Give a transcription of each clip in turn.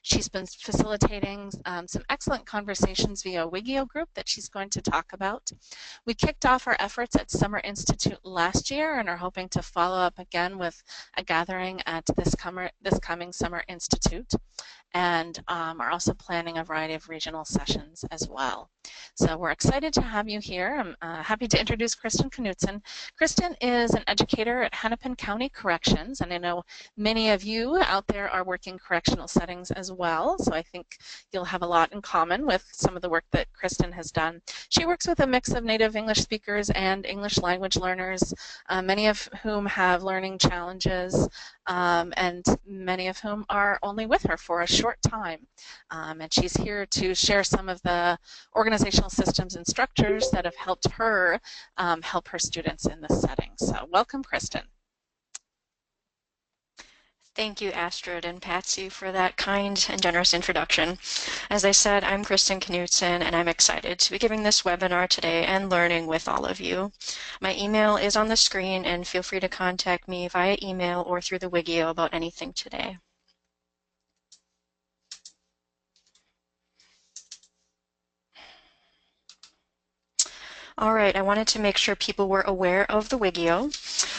She's been facilitating some excellent conversations via Wiggio group that she's going to talk about. We kicked off our efforts at Summer Institute last year and are hoping to follow up again with a gathering at this coming Summer Institute, and are also planning a variety of regional sessions as well. So we're excited to have you here. I'm happy to introduce Kristin Knudson. Kristin is an educator at Hennepin County Corrections, and I know many of you out there are working correctional settings as well, so I think you'll have a lot in common with some of the work that Kristin has done. She works with a mix of native English speakers and English language learners, many of whom have learning challenges, and many of whom are only with her for a short time. And she's here to share some of the organizational systems and structures that have helped her help her students in this setting. So welcome, Kristin. Thank you, Astrid and Patsy, for that kind and generous introduction. As I said, I'm Kristin Knudson, and I'm excited to be giving this webinar today and learning with all of you. My email is on the screen, and feel free to contact me via email or through the Wiggio about anything today. All right, I wanted to make sure people were aware of the Wiggio.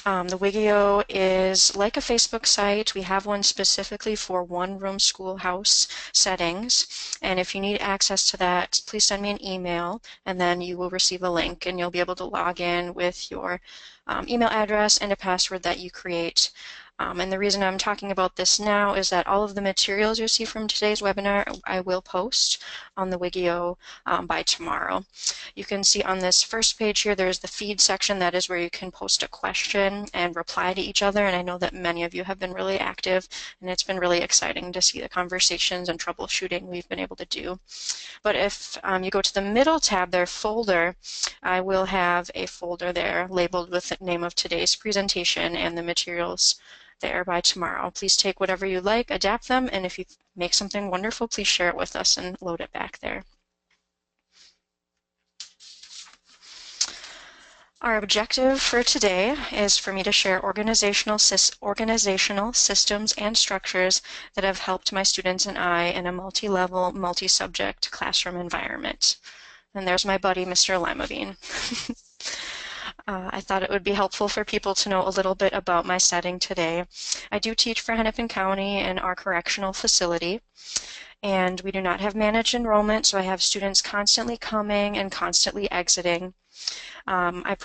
The Wiggio is like a Facebook site. We have one specifically for one-room schoolhouse settings. And if you need access to that, please send me an email, and then you will receive a link, and you'll be able to log in with your email address and a password that you create. And the reason I'm talking about this now is that all of the materials you see from today's webinar I will post on the Wiggio by tomorrow. You can see on this first page here there's the feed section. That is where you can post a question and reply to each other, and I know that many of you have been really active, and it's been really exciting to see the conversations and troubleshooting we've been able to do. But if you go to the middle tab there, folder, I will have a folder there labeled with the name of today's presentation and the materials there by tomorrow. Please take whatever you like, adapt them, and if you make something wonderful, please share it with us and load it back there. Our objective for today is for me to share organizational systems and structures that have helped my students and I in a multi-level, multi-subject classroom environment. And there's my buddy, Mr. Limavine. I thought it would be helpful for people to know a little bit about my setting today. I do teach for Hennepin County in our correctional facility, and we do not have managed enrollment, so I have students constantly coming and constantly exiting. I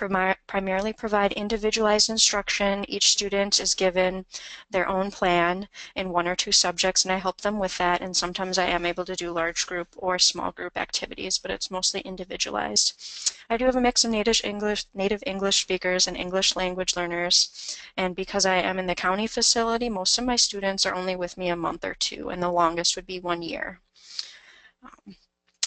primarily provide individualized instruction. Each student is given their own plan in one or two subjects, and I help them with that. And sometimes I am able to do large group or small group activities, but it's mostly individualized. I do have a mix of native English speakers and English language learners. And because I am in the county facility, most of my students are only with me a month or two, and the longest would be 1 year.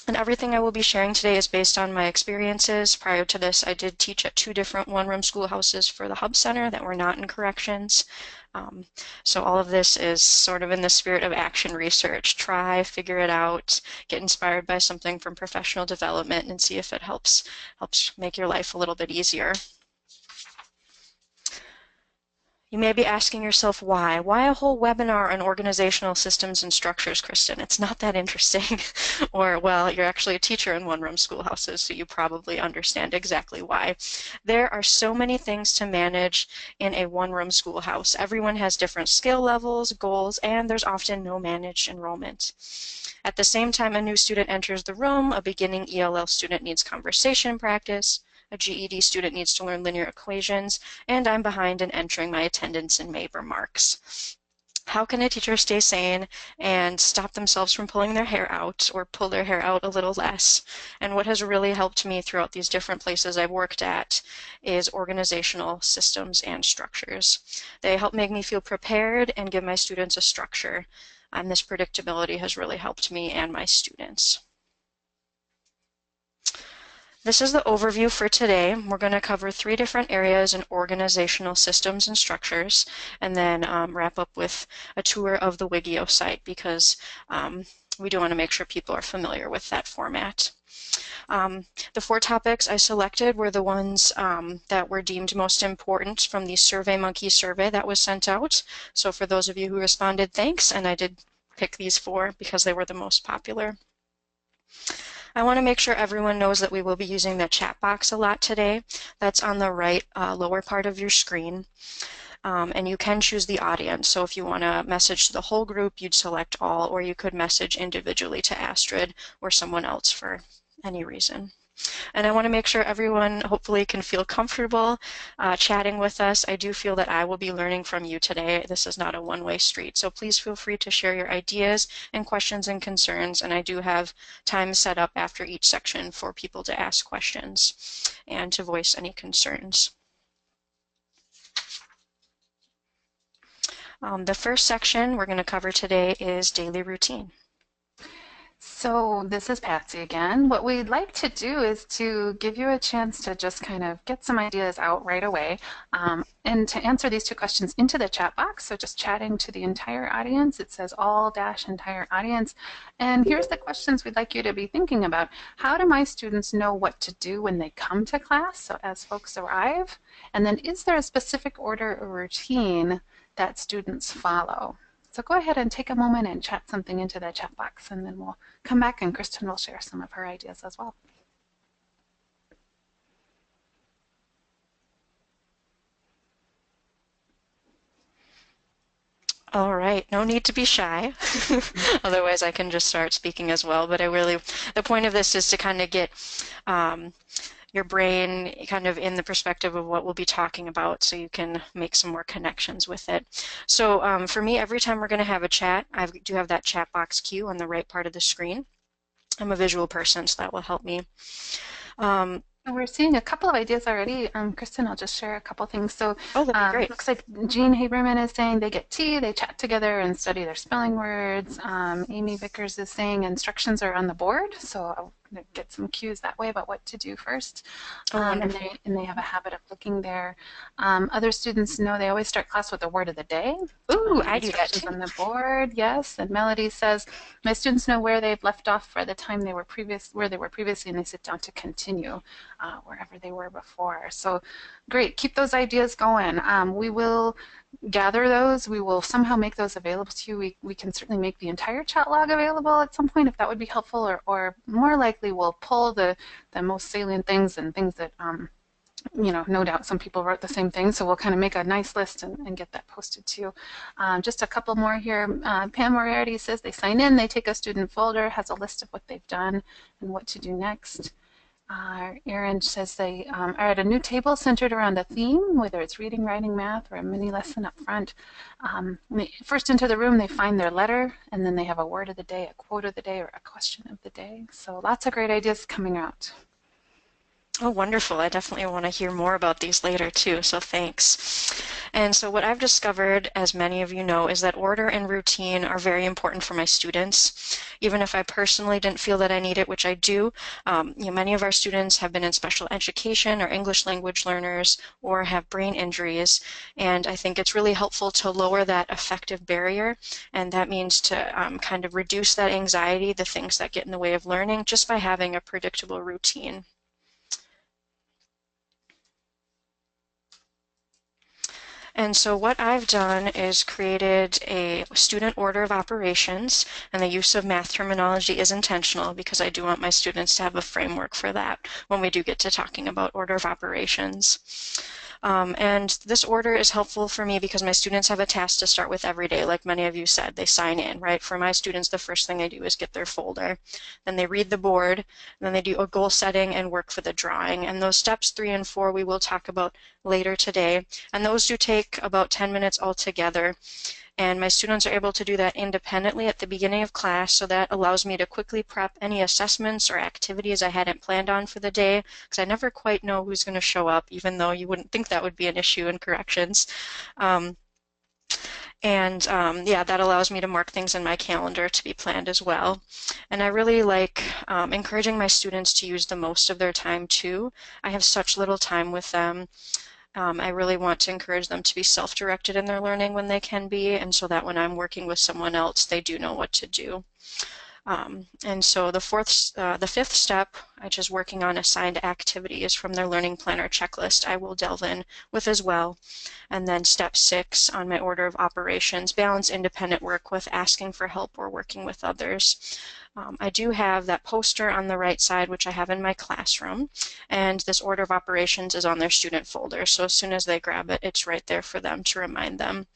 And everything I will be sharing today is based on my experiences. Prior to this, I did teach at 2 different one-room schoolhouses for the Hub Center that were not in corrections. So all of this is sort of in the spirit of action research. Try, figure it out, get inspired by something from professional development, and see if it helps make your life a little bit easier. You may be asking yourself why? Why a whole webinar on organizational systems and structures, Kristin? It's not that interesting. Or, well, you're actually a teacher in one-room schoolhouses, so you probably understand exactly why. There are so many things to manage in a one-room schoolhouse. Everyone has different skill levels, goals, and there's often no managed enrollment. At the same time a new student enters the room, a beginning ELL student needs conversation practice, a GED student needs to learn linear equations, and I'm behind in entering my attendance and MABE marks. How can a teacher stay sane and stop themselves from pulling their hair out, or pull their hair out a little less? And what has really helped me throughout these different places I've worked at is organizational systems and structures. They help make me feel prepared and give my students a structure. And this predictability has really helped me and my students. This is the overview for today. We're going to cover 3 different areas in organizational systems and structures, and then wrap up with a tour of the Wiggio site, because we do want to make sure people are familiar with that format. The 4 topics I selected were the ones that were deemed most important from the SurveyMonkey survey that was sent out. So for those of you who responded, thanks, and I did pick these 4 because they were the most popular. I want to make sure everyone knows that we will be using the chat box a lot today. That's on the right lower part of your screen. And you can choose the audience. So if you want to message to the whole group, you'd select all, or you could message individually to Astrid or someone else for any reason. And I want to make sure everyone hopefully can feel comfortable chatting with us. I do feel that I will be learning from you today. This is not a one-way street. So please feel free to share your ideas and questions and concerns. And I do have time set up after each section for people to ask questions and to voice any concerns. The first section we're going to cover today is daily routine. So this is Patsy again. What we'd like to do is to give you a chance to just kind of get some ideas out right away and to answer these 2 questions into the chat box. So just chatting to the entire audience. It says all-entire audience. And here's the questions we'd like you to be thinking about. How do my students know what to do when they come to class? So as folks arrive. And then is there a specific order or routine that students follow? So go ahead and take a moment and chat something into the chat box, and then we'll come back and Kristin will share some of her ideas as well. All right, no need to be shy. Otherwise I can just start speaking as well. But the point of this is to kind of get your brain kind of in the perspective of what we'll be talking about so you can make some more connections with it. So for me, every time we're going to have a chat, I do have that chat box cue on the right part of the screen. I'm a visual person, so that will help me. We're seeing a couple of ideas already. Kristin, I'll just share a couple things. So that'd be great. Looks like Jean Haberman is saying they get tea, they chat together and study their spelling words. Amy Vickers is saying instructions are on the board. So I'll get some cues that way about what to do first. And they have a habit of looking there. Other students know they always start class with the word of the day. Ooh, I do that too. On the board, yes. And Melody says, my students know where they've left off for the time they were previously, and they sit down to continue wherever they were before. So great, keep those ideas going. We will gather those. We will somehow make those available to you. We can certainly make the entire chat log available at some point if that would be helpful, or more likely we'll pull the most salient things and things that you know, no doubt some people wrote the same thing, so we'll kind of make a nice list and get that posted too. Just a couple more here. Pam Moriarty says they sign in, they take a student folder, has a list of what they've done and what to do next. Erin says they are at a new table centered around a theme, whether it's reading, writing, math, or a mini lesson up front. First into the room, they find their letter, and then they have a word of the day, a quote of the day, or a question of the day. So lots of great ideas coming out. Oh, wonderful. I definitely want to hear more about these later too, so thanks. And so what I've discovered, as many of you know, is that order and routine are very important for my students. Even if I personally didn't feel that I need it, which I do, many of our students have been in special education or English language learners or have brain injuries, and I think it's really helpful to lower that affective barrier, and that means to kind of reduce that anxiety, the things that get in the way of learning, just by having a predictable routine. And so what I've done is created a student order of operations, and the use of math terminology is intentional because I do want my students to have a framework for that when we do get to talking about order of operations. And this order is helpful for me because my students have a task to start with every day, like many of you said. They sign in, right? For my students, the first thing they do is get their folder. Then they read the board, and then they do a goal setting and work for the drawing. And those steps 3 and 4 we will talk about later today. And those do take about 10 minutes altogether. And my students are able to do that independently at the beginning of class, so that allows me to quickly prep any assessments or activities I hadn't planned on for the day, because I never quite know who's going to show up, even though you wouldn't think that would be an issue in corrections. Yeah, that allows me to mark things in my calendar to be planned as well. And I really like encouraging my students to use the most of their time too. I have such little time with them. I really want to encourage them to be self-directed in their learning when they can be, and so that when I'm working with someone else, they do know what to do. And so the fifth step, which is working on assigned activities from their learning planner checklist, I will delve in with as well. And then step 6 on my order of operations, balance independent work with asking for help or working with others. I do have that poster on the right side, which I have in my classroom, and this order of operations is on their student folder. So as soon as they grab it, it's right there for them to remind them.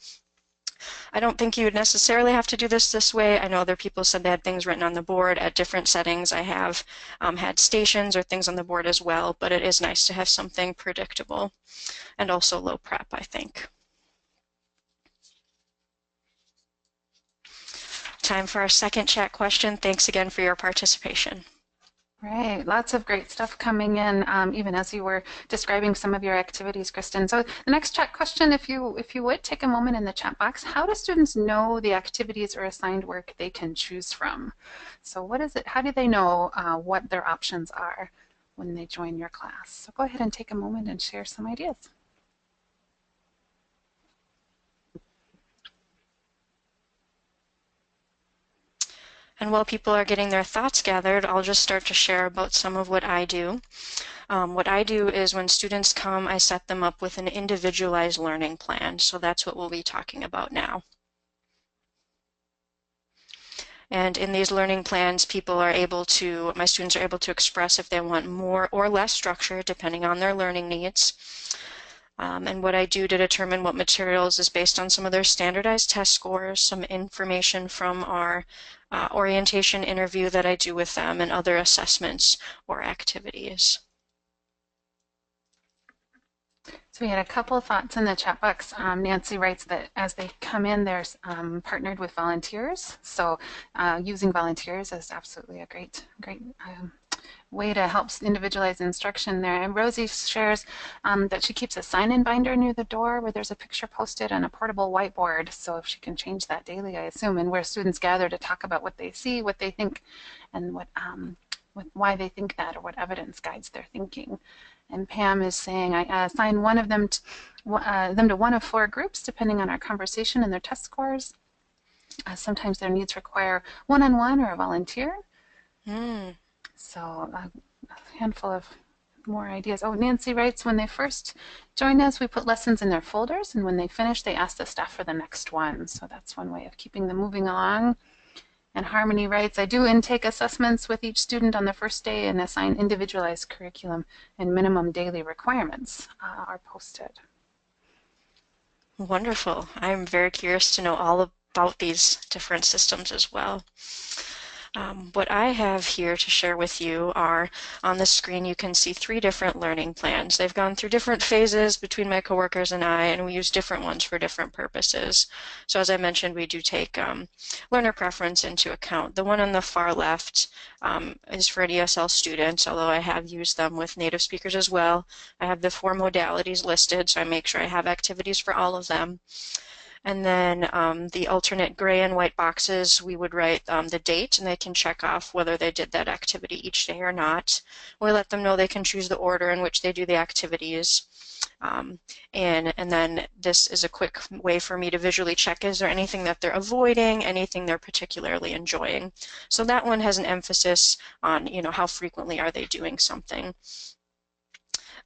I don't think you would necessarily have to do this way. I know other people said they had things written on the board at different settings. I have had stations or things on the board as well, but it is nice to have something predictable and also low prep, I think. Time for our second chat question. Thanks again for your participation. Right, lots of great stuff coming in, even as you were describing some of your activities, Kristin. So the next chat question, if you would take a moment in the chat box, how do students know the activities or assigned work they can choose from? So what is it? How do they know what their options are when they join your class? So go ahead and take a moment and share some ideas. And while people are getting their thoughts gathered, I'll just start to share about some of what I do. What I do is when students come, I set them up with an individualized learning plan. So that's what we'll be talking about now. And in these learning plans, my students are able to express if they want more or less structure depending on their learning needs. And what I do to determine what materials is based on some of their standardized test scores, some information from our orientation interview that I do with them, and other assessments or activities. So we had a couple of thoughts in the chat box. Nancy writes that as they come in, they're partnered with volunteers. So using volunteers is absolutely a great way to help individualize instruction there. And Rosie shares that she keeps a sign-in binder near the door where there's a picture posted and a portable whiteboard. So if she can change that daily, I assume, and where students gather to talk about what they see, what they think, and why they think that, or what evidence guides their thinking. And Pam is saying, I assign one of them to one of 4 groups, depending on our conversation and their test scores. Sometimes their needs require one-on-one or a volunteer. So a handful of more ideas. Oh, Nancy writes, when they first join us, we put lessons in their folders, and when they finish, they ask the staff for the next one. So that's one way of keeping them moving along. And Harmony writes, I do intake assessments with each student on the first day and assign individualized curriculum, and minimum daily requirements are posted. Wonderful. I'm very curious to know all about these different systems as well. What I have here to share with you are, on the screen you can see 3 different learning plans. They've gone through different phases between my coworkers and I, and we use different ones for different purposes. So as I mentioned, we do take learner preference into account. The one on the far left is for an ESL student, although I have used them with native speakers as well. I have the 4 modalities listed, so I make sure I have activities for all of them. And then the alternate gray and white boxes, we would write the date, and they can check off whether they did that activity each day or not. We let them know they can choose the order in which they do the activities. And then this is a quick way for me to visually check, is there anything that they're avoiding, anything they're particularly enjoying. So that one has an emphasis on, how frequently are they doing something.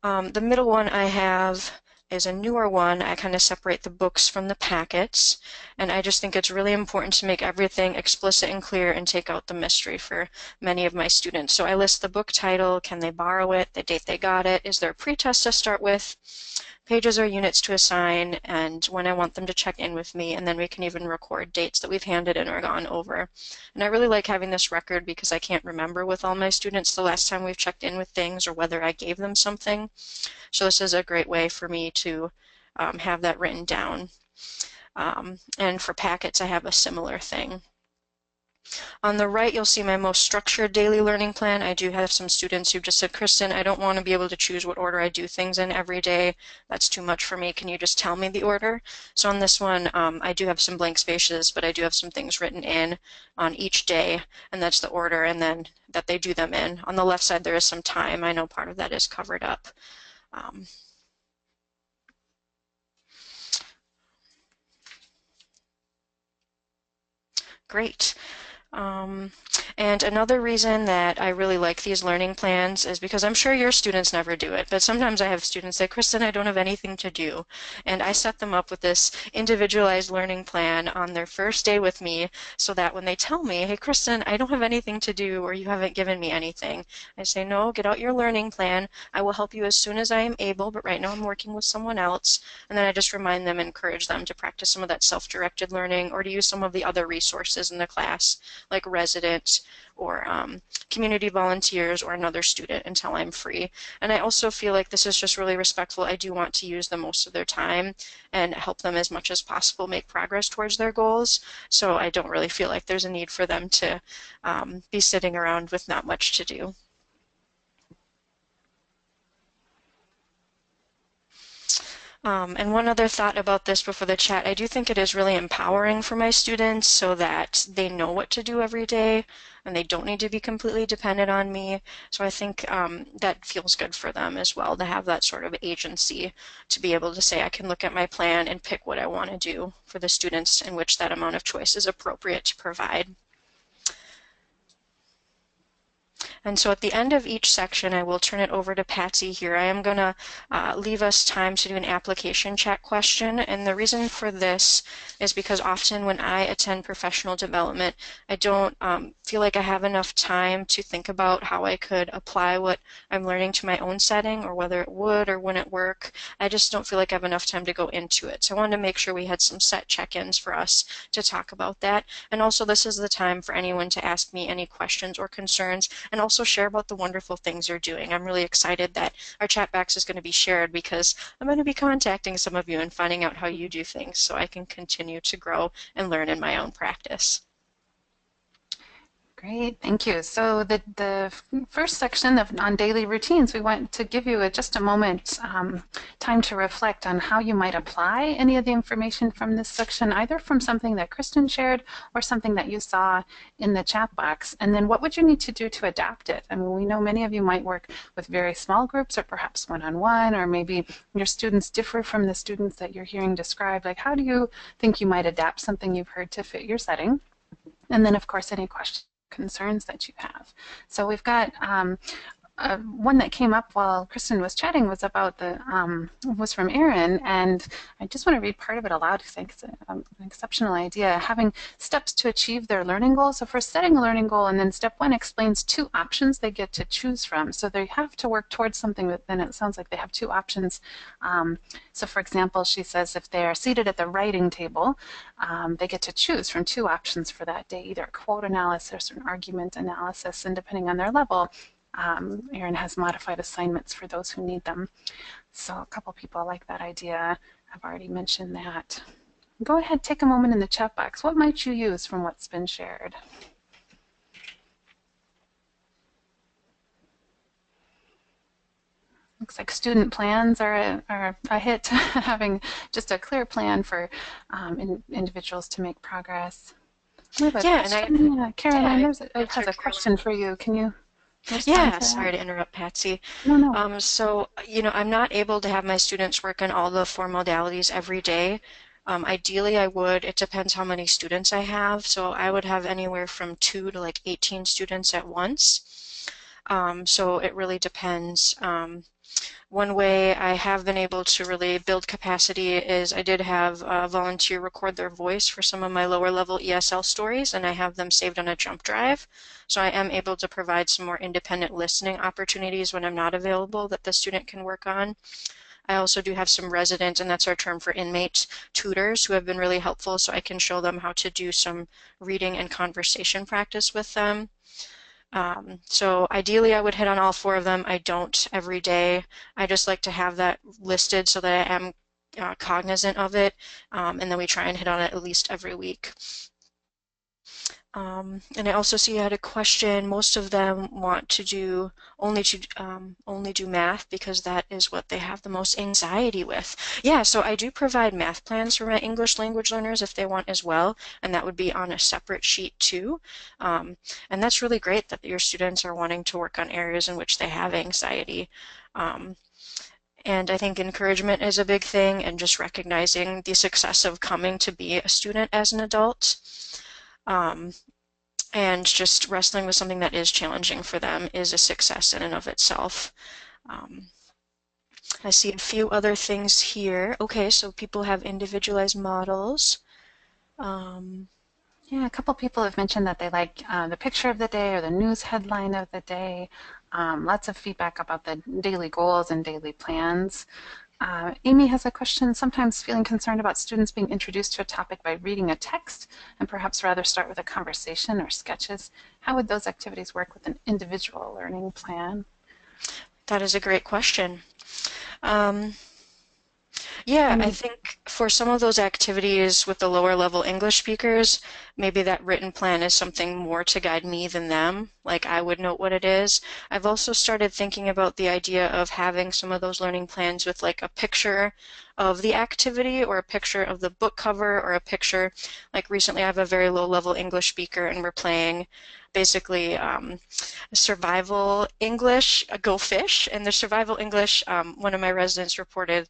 The middle one I have is a newer one. I kind of separate the books from the packets, and I just think it's really important to make everything explicit and clear and take out the mystery for many of my students. So I list the book title, can they borrow it, the date they got it, is there a pretest to start with, pages or units to assign, and when I want them to check in with me, and then we can even record dates that we've handed in or gone over. And I really like having this record because I can't remember with all my students the last time we've checked in with things or whether I gave them something. So this is a great way for me to have that written down. And for packets, I have a similar thing. On the right, you'll see my most structured daily learning plan. I do have some students who just said, Kristin, I don't want to be able to choose what order I do things in every day. That's too much for me. Can you just tell me the order? So on this one, I do have some blank spaces, but I do have some things written in on each day, and that's the order and then that they do them in. On the left side, there is some time. I know part of that is covered up. Great. And another reason that I really like these learning plans is because I'm sure your students never do it, but sometimes I have students say, Kristin, I don't have anything to do. And I set them up with this individualized learning plan on their first day with me so that when they tell me, hey, Kristin, I don't have anything to do or you haven't given me anything, I say, no, get out your learning plan. I will help you as soon as I am able, but right now I'm working with someone else. And then I just remind them and encourage them to practice some of that self-directed learning or to use some of the other resources in the class, like residents or community volunteers or another student until I'm free. And I also feel like this is just really respectful. I do want to use the most of their time and help them as much as possible make progress towards their goals. So I don't really feel like there's a need for them to be sitting around with not much to do. And one other thought about this before the chat, I do think it is really empowering for my students so that they know what to do every day and they don't need to be completely dependent on me. So I think that feels good for them as well to have that sort of agency to be able to say, I can look at my plan and pick what I want to do for the students in which that amount of choice is appropriate to provide. And so at the end of each section, I will turn it over to Patsy here. I am going to leave us time to do an application chat question. And the reason for this is because often when I attend professional development, I don't feel like I have enough time to think about how I could apply what I'm learning to my own setting or whether it would or wouldn't work. I just don't feel like I have enough time to go into it. So I wanted to make sure we had some set check-ins for us to talk about that. And also this is the time for anyone to ask me any questions or concerns and also share about the wonderful things you're doing. I'm really excited that our chat box is going to be shared because I'm going to be contacting some of you and finding out how you do things so I can continue to grow and learn in my own practice. Great, thank you. So the first section on daily routines, we want to give you just a moment time to reflect on how you might apply any of the information from this section, either from something that Kristin shared or something that you saw in the chat box. And then what would you need to do to adapt it? I mean, we know many of you might work with very small groups or perhaps one-on-one, or maybe your students differ from the students that you're hearing described. Like, how do you think you might adapt something you've heard to fit your setting? And then, of course, any questions, concerns that you have. So we've got one that came up while Kristin was chatting was about was from Erin, and I just want to read part of it aloud because I think it's an exceptional idea. Having steps to achieve their learning goal. So for setting a learning goal, and then step one explains two options they get to choose from. So they have to work towards something, but then it sounds like they have two options. So for example, she says if they are seated at the writing table, they get to choose from two options for that day, either a quote analysis or an argument analysis, and depending on their level, Erin has modified assignments for those who need them. So a couple people like that idea. I've already mentioned that. Go ahead, take a moment in the chat box. What might you use from what's been shared? Looks like student plans are a hit, having just a clear plan for individuals to make progress. We have a question. Caroline has a question for you. Can you? Yeah, sorry to interrupt, Patsy. No. So, I'm not able to have my students work on all the four modalities every day. Ideally, I would. It depends how many students I have. So I would have anywhere from 2 to like 18 students at once. So it really depends. One way I have been able to really build capacity is I did have a volunteer record their voice for some of my lower level ESL stories, and I have them saved on a jump drive. So I am able to provide some more independent listening opportunities when I'm not available that the student can work on. I also do have some resident, and that's our term for inmate, tutors who have been really helpful, so I can show them how to do some reading and conversation practice with them. So ideally I would hit on all 4 of them. I don't every day. I just like to have that listed so that I am cognizant of it, and then we try and hit on it at least every week. And I also see you had a question. Most of them want to do only do math because that is what they have the most anxiety with. Yeah, so I do provide math plans for my English language learners if they want as well, and that would be on a separate sheet too. And that's really great that your students are wanting to work on areas in which they have anxiety. And I think encouragement is a big thing, and just recognizing the success of coming to be a student as an adult. and just wrestling with something that is challenging for them is a success in and of itself. I see a few other things here. Okay, so people have individualized models. Yeah, a couple people have mentioned that they like the picture of the day or the news headline of the day. Lots of feedback about the daily goals and daily plans. Amy has a question. Sometimes feeling concerned about students being introduced to a topic by reading a text and perhaps rather start with a conversation or sketches. How would those activities work with an individual learning plan? That is a great question. Yeah, I think for some of those activities with the lower level English speakers, maybe that written plan is something more to guide me than them. Like I would note what it is. I've also started thinking about the idea of having some of those learning plans with like a picture of the activity or a picture of the book cover or a picture. Like recently I have a very low level English speaker and we're playing basically survival English, Go Fish. And the survival English, one of my residents reported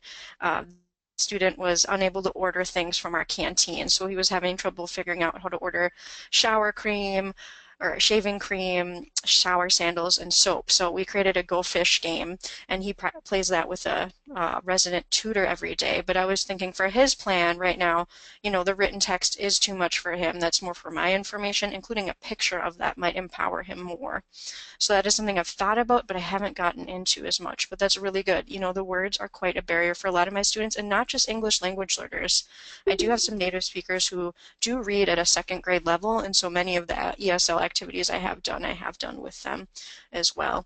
student was unable to order things from our canteen. So he was having trouble figuring out how to order shower cream or shaving cream, shower sandals, and soap. So we created a Go Fish game, and he plays that with a resident tutor every day. But I was thinking for his plan right now, you know, the written text is too much for him. That's more for my information. Including a picture of that might empower him more. So that is something I've thought about, but I haven't gotten into as much. But that's really good. You know, the words are quite a barrier for a lot of my students, and not just English language learners. I do have some native speakers who do read at a second grade level, and so many of the ESL activities I have done with them as well.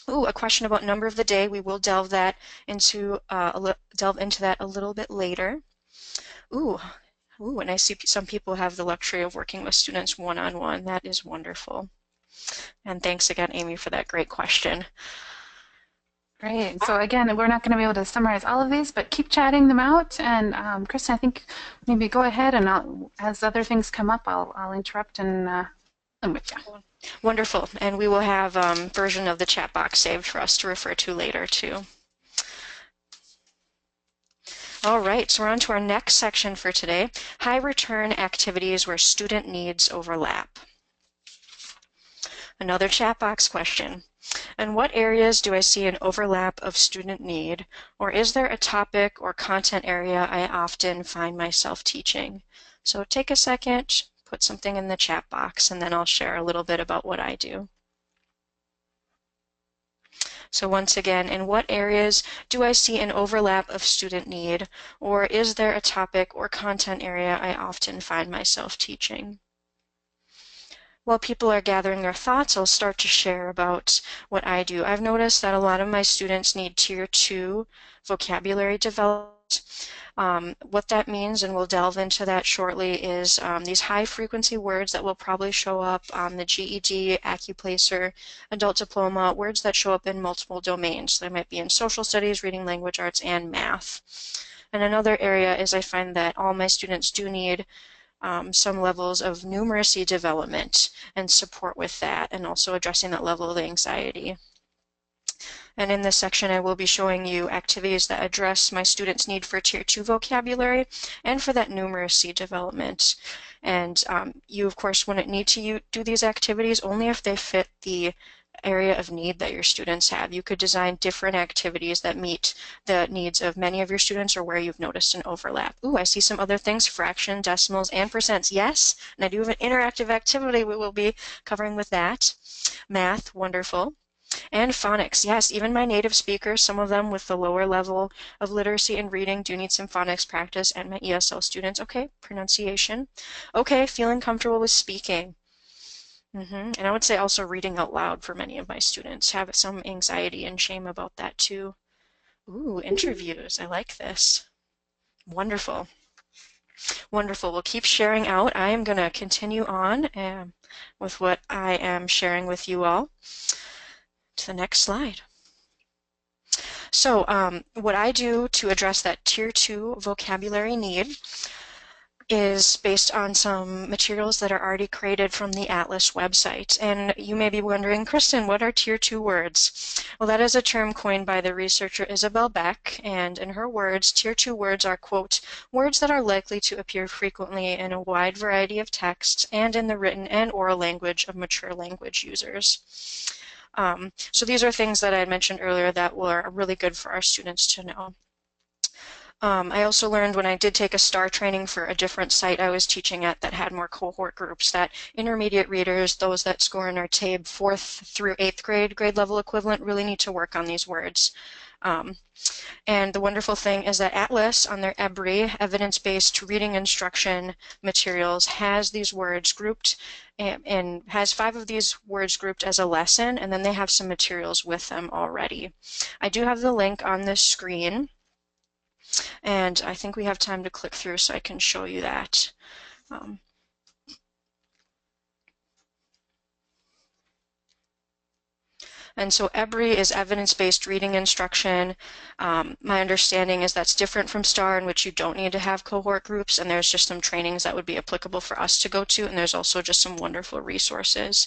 Ooh, a question about number of the day. We will delve into that a little bit later. Ooh, and I see some people have the luxury of working with students one-on-one. That is wonderful. And thanks again, Amy, for that great question. Great. So again, we're not going to be able to summarize all of these, but keep chatting them out. And Kristin, I think maybe go ahead and as other things come up, I'll interrupt and I'm with you. Wonderful. And we will have version of the chat box saved for us to refer to later too. All right, so we're on to our next section for today, high return activities where student needs overlap. Another chat box question. In what areas do I see an overlap of student need, or is there a topic or content area I often find myself teaching? So take a second, put something in the chat box, and then I'll share a little bit about what I do. So once again, in what areas do I see an overlap of student need, or is there a topic or content area I often find myself teaching? While people are gathering their thoughts, I'll start to share about what I do. I've noticed that a lot of my students need Tier 2 vocabulary developed. What that means, and we'll delve into that shortly, is these high-frequency words that will probably show up on the GED, Accuplacer, Adult Diploma, words that show up in multiple domains. So they might be in social studies, reading language arts, and math. And another area is I find that all my students do need some levels of numeracy development and support with that, and also addressing that level of anxiety. And in this section, I will be showing you activities that address my students' need for Tier 2 vocabulary and for that numeracy development. And you, of course, wouldn't need to do these activities only if they fit the area of need that your students have. You could design different activities that meet the needs of many of your students or where you've noticed an overlap. Ooh, I see some other things, fraction, decimals, and percents. Yes, and I do have an interactive activity we will be covering with that. Math, wonderful. And phonics, yes, even my native speakers, some of them with the lower level of literacy and reading do need some phonics practice, and my ESL students, okay, pronunciation. Okay, feeling comfortable with speaking. And I would say also reading out loud for many of my students. Have some anxiety and shame about that too. Ooh, interviews. I like this. Wonderful. Wonderful. We'll keep sharing out. I am going to continue on with what I am sharing with you all. To the next slide. So what I do to address that Tier 2 vocabulary need, is based on some materials that are already created from the Atlas website. And you may be wondering, Kristin, what are Tier 2 words? Well, that is a term coined by the researcher Isabel Beck, and in her words, Tier 2 words are, quote, words that are likely to appear frequently in a wide variety of texts and in the written and oral language of mature language users. So these are things that I had mentioned earlier that were really good for our students to know. I also learned when I did take a STAR training for a different site I was teaching at that had more cohort groups that intermediate readers, those that score in our TABE 4th through 8th grade level equivalent, really need to work on these words. And the wonderful thing is that Atlas on their ABE, evidence-based reading instruction materials, has these words grouped and has 5 of these words grouped as a lesson, and then they have some materials with them already. I do have the link on this screen. And I think we have time to click through so I can show you that. And so ABE is evidence-based reading instruction. My understanding is that's different from STAR, in which you don't need to have cohort groups, and there's just some trainings that would be applicable for us to go to, and there's also just some wonderful resources.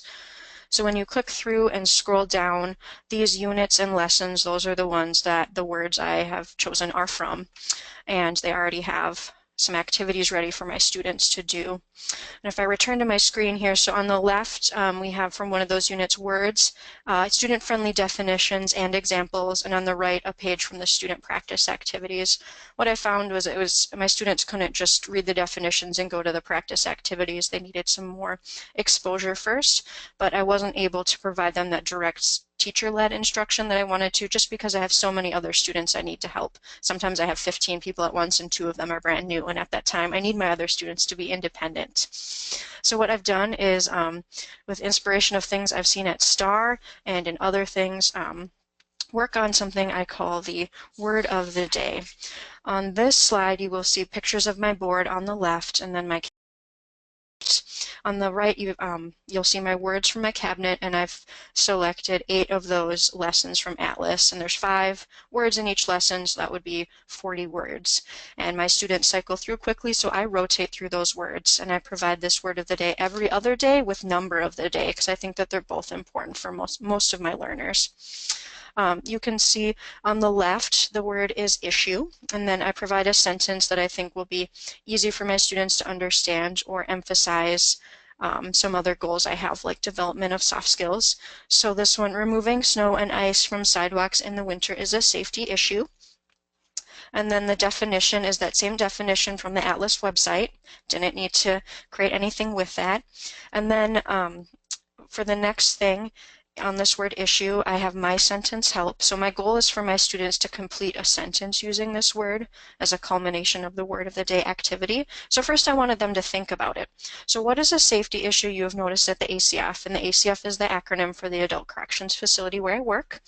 So when you click through and scroll down, these units and lessons, those are the ones that the words I have chosen are from, and they already have some activities ready for my students to do. And if I return to my screen here, so on the left we have from one of those units words, student-friendly definitions and examples, and on the right a page from the student practice activities. What I found was my students couldn't just read the definitions and go to the practice activities. They needed some more exposure first, but I wasn't able to provide them that direct teacher-led instruction that I wanted to, just because I have so many other students I need to help. Sometimes I have 15 people at once and 2 of them are brand new, and at that time I need my other students to be independent. So what I've done is, with inspiration of things I've seen at STAR and in other things, work on something I call the word of the day. On this slide you will see pictures of my board on the left, and then my on the right, you'll see my words from my cabinet, and I've selected 8 of those lessons from Atlas, and there's 5 words in each lesson, so that would be 40 words. And my students cycle through quickly, so I rotate through those words, and I provide this word of the day every other day with number of the day, because I think that they're both important for most of my learners. You can see on the left the word is issue, and then I provide a sentence that I think will be easy for my students to understand or emphasize some other goals I have, like development of soft skills. So this one, removing snow and ice from sidewalks in the winter is a safety issue. And then the definition is that same definition from the Atlas website. Didn't need to create anything with that. And then for the next thing, on this word issue, I have my sentence help. So my goal is for my students to complete a sentence using this word as a culmination of the word of the day activity. So first I wanted them to think about it. So what is a safety issue you have noticed at the ACF? And the ACF is the acronym for the Adult Corrections Facility where I work.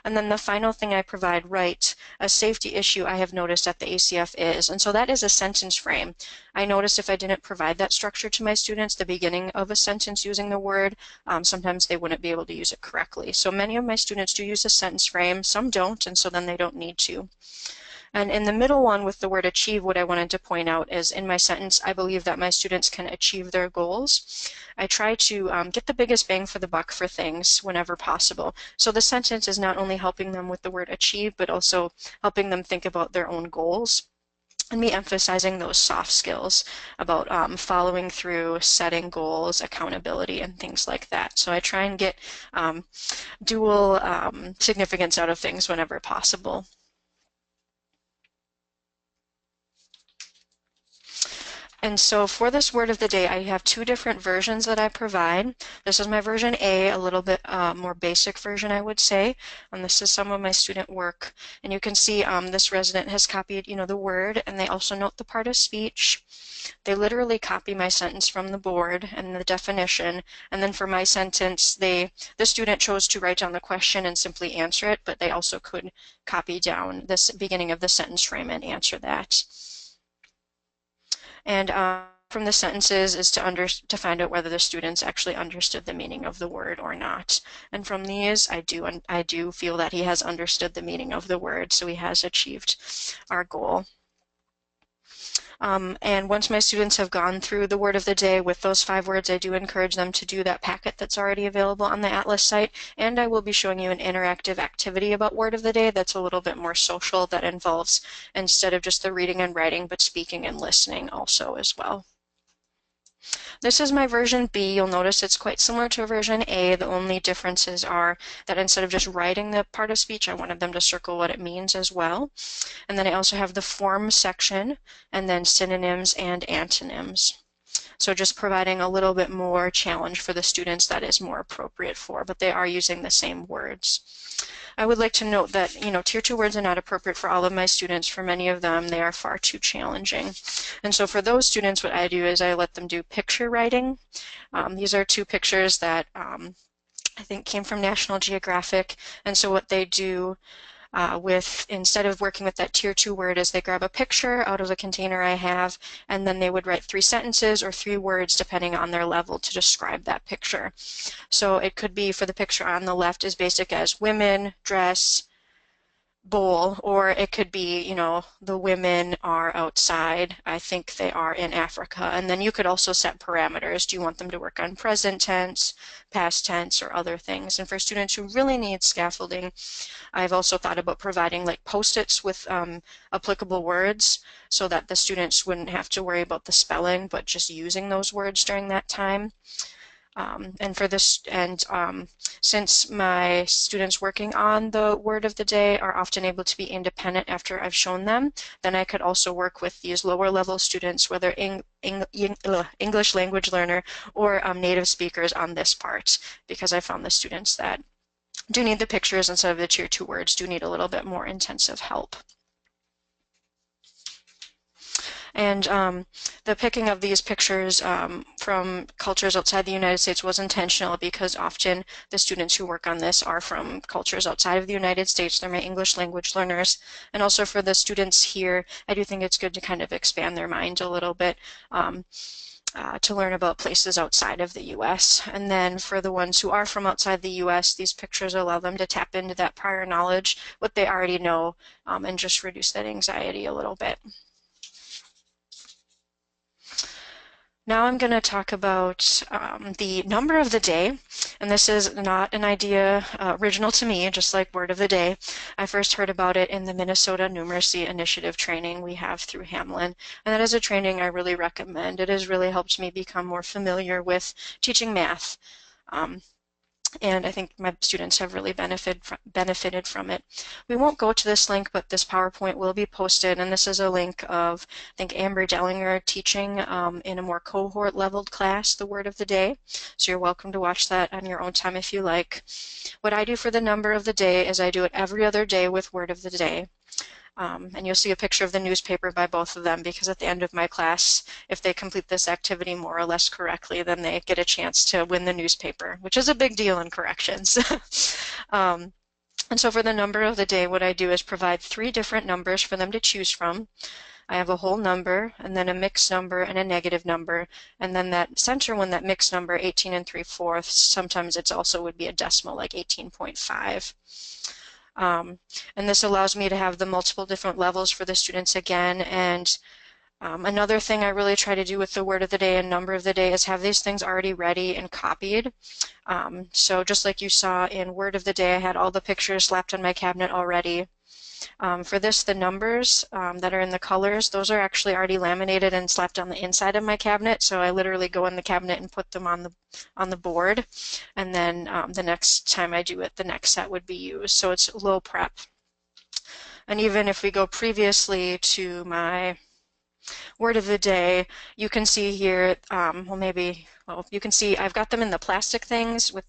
And then the final thing I provide, write a safety issue I have noticed at the ACF is. And so that is a sentence frame. I noticed if I didn't provide that structure to my students, the beginning of a sentence using the word, sometimes they wouldn't be able to use it correctly. So many of my students do use a sentence frame, some don't, and so then they don't need to. And in the middle one with the word achieve, what I wanted to point out is in my sentence, I believe that my students can achieve their goals. I try to get the biggest bang for the buck for things whenever possible. So the sentence is not only helping them with the word achieve, but also helping them think about their own goals. And me emphasizing those soft skills about following through, setting goals, accountability, and things like that. So I try and get dual significance out of things whenever possible. And so for this word of the day, I have 2 different versions that I provide. This is my version A, a little bit more basic version, I would say. And this is some of my student work. And you can see this resident has copied, the word, and they also note the part of speech. They literally copy my sentence from the board and the definition. And then for my sentence, the student chose to write down the question and simply answer it, but they also could copy down this beginning of the sentence frame and answer that. And from the sentences is to find out whether the students actually understood the meaning of the word or not. And from these, I do feel that he has understood the meaning of the word, so he has achieved our goal. And once my students have gone through the word of the day with those 5 words, I do encourage them to do that packet that's already available on the Atlas site. And I will be showing you an interactive activity about word of the day that's a little bit more social, that involves, instead of just the reading and writing, but speaking and listening also as well. This is my version B. You'll notice it's quite similar to version A. The only differences are that instead of just writing the part of speech, I wanted them to circle what it means as well. And then I also have the form section, and then synonyms and antonyms. So just providing a little bit more challenge for the students that is more appropriate for, but they are using the same words. I would like to note that, Tier 2 words are not appropriate for all of my students. For many of them, they are far too challenging. And so for those students, what I do is I let them do picture writing. These are 2 pictures that I think came from National Geographic. And so what they do instead of working with that Tier 2 word, is they grab a picture out of the container I have, and then they would write 3 sentences or 3 words depending on their level to describe that picture. So it could be, for the picture on the left, as basic as women, dress, bowl, or it could be, the women are outside. I think they are in Africa. And then you could also set parameters. Do you want them to work on present tense, past tense, or other things? And for students who really need scaffolding, I've also thought about providing like Post-its with applicable words so that the students wouldn't have to worry about the spelling, but just using those words during that time. Since my students working on the word of the day are often able to be independent after I've shown them, then I could also work with these lower level students, whether English language learner or native speakers, on this part, because I found the students that do need the pictures instead of the Tier 2 words do need a little bit more intensive help. And the picking of these pictures from cultures outside the United States was intentional, because often the students who work on this are from cultures outside of the United States. They're my English language learners. And also for the students here, I do think it's good to kind of expand their mind a little bit to learn about places outside of the U.S. And then for the ones who are from outside the U.S., these pictures allow them to tap into that prior knowledge, what they already know, and just reduce that anxiety a little bit. Now I'm going to talk about the number of the day, and this is not an idea original to me, just like word of the day. I first heard about it in the Minnesota Numeracy Initiative training we have through Hamlin, and that is a training I really recommend. It has really helped me become more familiar with teaching math. And I think my students have really benefited from it. We won't go to this link, but this PowerPoint will be posted, and this is a link of, I think, Amber Dellinger teaching in a more cohort-leveled class, the word of the day. So you're welcome to watch that on your own time if you like. What I do for the number of the day is I do it every other day with word of the day. And you'll see a picture of the newspaper by both of them, because at the end of my class, if they complete this activity more or less correctly, then they get a chance to win the newspaper, which is a big deal in corrections. And so for the number of the day, what I do is provide 3 different numbers for them to choose from. I have a whole number, and then a mixed number, and a negative number, and then that center one, that mixed number, 18 3/4, sometimes it's also would be a decimal, like 18.5. And this allows me to have the multiple different levels for the students again. And another thing I really try to do with the word of the day and number of the day is have these things already ready and copied. So just like you saw in word of the day, I had all the pictures slapped on my cabinet already. For this, the numbers that are in the colors, those are actually already laminated and slapped on the inside of my cabinet. So I literally go in the cabinet and put them on the board. And then the next time I do it, the next set would be used. So it's low prep. And even if we go previously to my word of the day, you can see here, you can see I've got them in the plastic things with,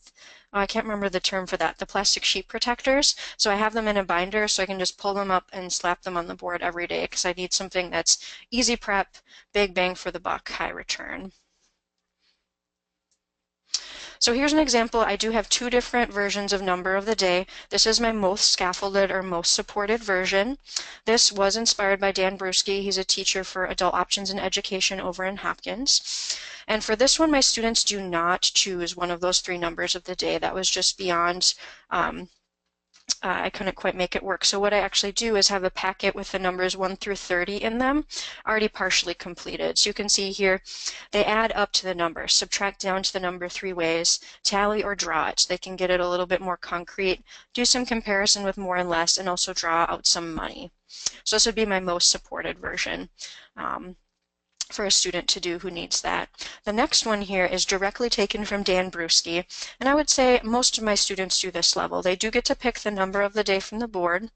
I can't remember the term for that, the plastic sheet protectors. So I have them in a binder so I can just pull them up and slap them on the board every day, because I need something that's easy prep, big bang for the buck, high return. So here's an example. I do have 2 different versions of number of the day. This is my most scaffolded or most supported version. This was inspired by Dan Brewski. He's a teacher for adult options in education over in Hopkins. And for this one, my students do not choose one of those 3 numbers of the day. That was just beyond I couldn't quite make it work. So what I actually do is have a packet with the numbers 1 through 30 in them, already partially completed. So you can see here, they add up to the number, subtract down to the number 3 ways, tally or draw it. So they can get it a little bit more concrete, do some comparison with more and less, and also draw out some money. So this would be my most supported version. For a student to do who needs that. The next one here is directly taken from Dan Brewski, and I would say most of my students do this level. They do get to pick the number of the day from the board,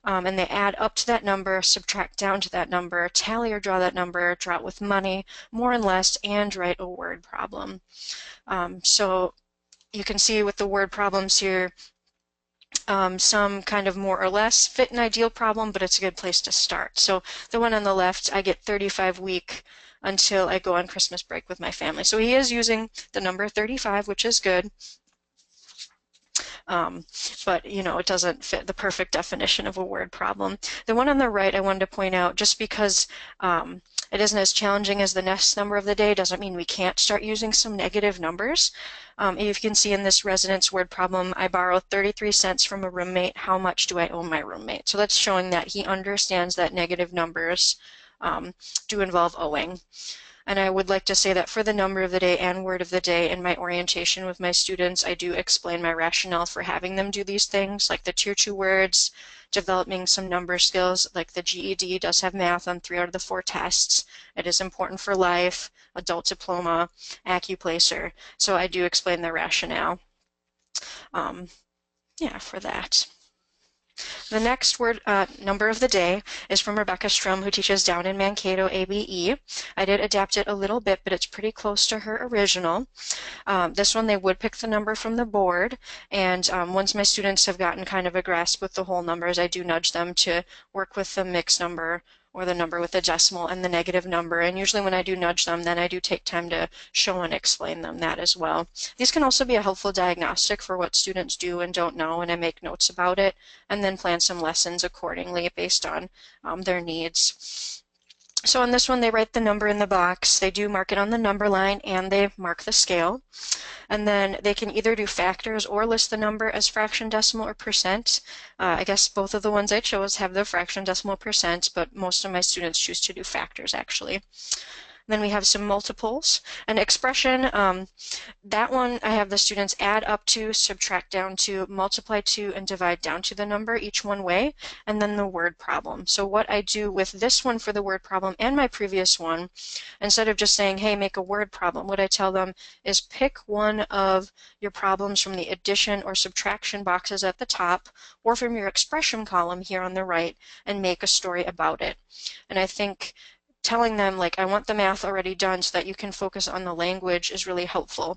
and they add up to that number, subtract down to that number, tally or draw that number, draw it with money, more and less, and write a word problem. So you can see with the word problems here, some kind of more or less fit an ideal problem, but it's a good place to start. So the one on the left, I get 35 week until I go on Christmas break with my family. So he is using the number 35, which is good. But you know, it doesn't fit the perfect definition of a word problem. The one on the right I wanted to point out, just because it isn't as challenging as the next number of the day, doesn't mean we can't start using some negative numbers. You can see in this residence word problem, I borrowed 33 cents from a roommate. How much do I owe my roommate? So that's showing that he understands that negative numbers do involve owing. And I would like to say that for the number of the day and word of the day in my orientation with my students, I do explain my rationale for having them do these things, like the tier 2 words, developing some number skills, like the GED does have math on 3 out of the 4 tests. It is important for life, adult diploma, AccuPlacer. So I do explain the rationale for that. The next word number of the day is from Rebecca Strum, who teaches down in Mankato ABE. I did adapt it a little bit, but it's pretty close to her original. This one, they would pick the number from the board, and once my students have gotten kind of a grasp with the whole numbers, I do nudge them to work with the mixed number or the number with the decimal and the negative number. And usually when I do nudge them, then I do take time to show and explain them that as well. These can also be a helpful diagnostic for what students do and don't know, and I make notes about it and then plan some lessons accordingly based on their needs. So on this one, they write the number in the box, they do mark it on the number line, and they mark the scale. And then they can either do factors or list the number as fraction, decimal, or percent. I guess both of the ones I chose have the fraction, decimal, percent, but most of my students choose to do factors actually. Then we have some multiples. An expression, that one I have the students add up to, subtract down to, multiply to, and divide down to the number, each one way, and then the word problem. So what I do with this one for the word problem and my previous one, instead of just saying, hey, make a word problem, what I tell them is pick one of your problems from the addition or subtraction boxes at the top, or from your expression column here on the right, and make a story about it. And I think telling them, like, I want the math already done so that you can focus on the language is really helpful.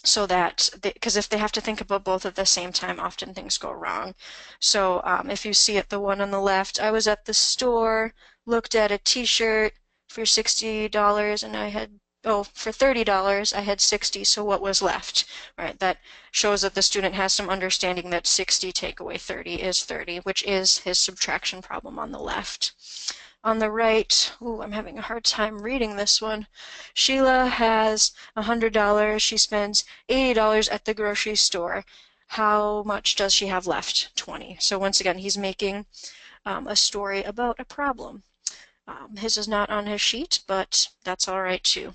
So that, because if they have to think about both at the same time, often things go wrong. So if you see it, the one on the left, I was at the store, looked at a t-shirt for $60 and I had, for $30, I had 60, so what was left? Right, that shows that the student has some understanding that 60 take away 30 is 30, which is his subtraction problem on the left. On the right, I'm having a hard time reading this one. Sheila has $100. She spends $80 at the grocery store. How much does she have left? 20. So once again, he's making a story about a problem. His is not on his sheet, but that's all right too.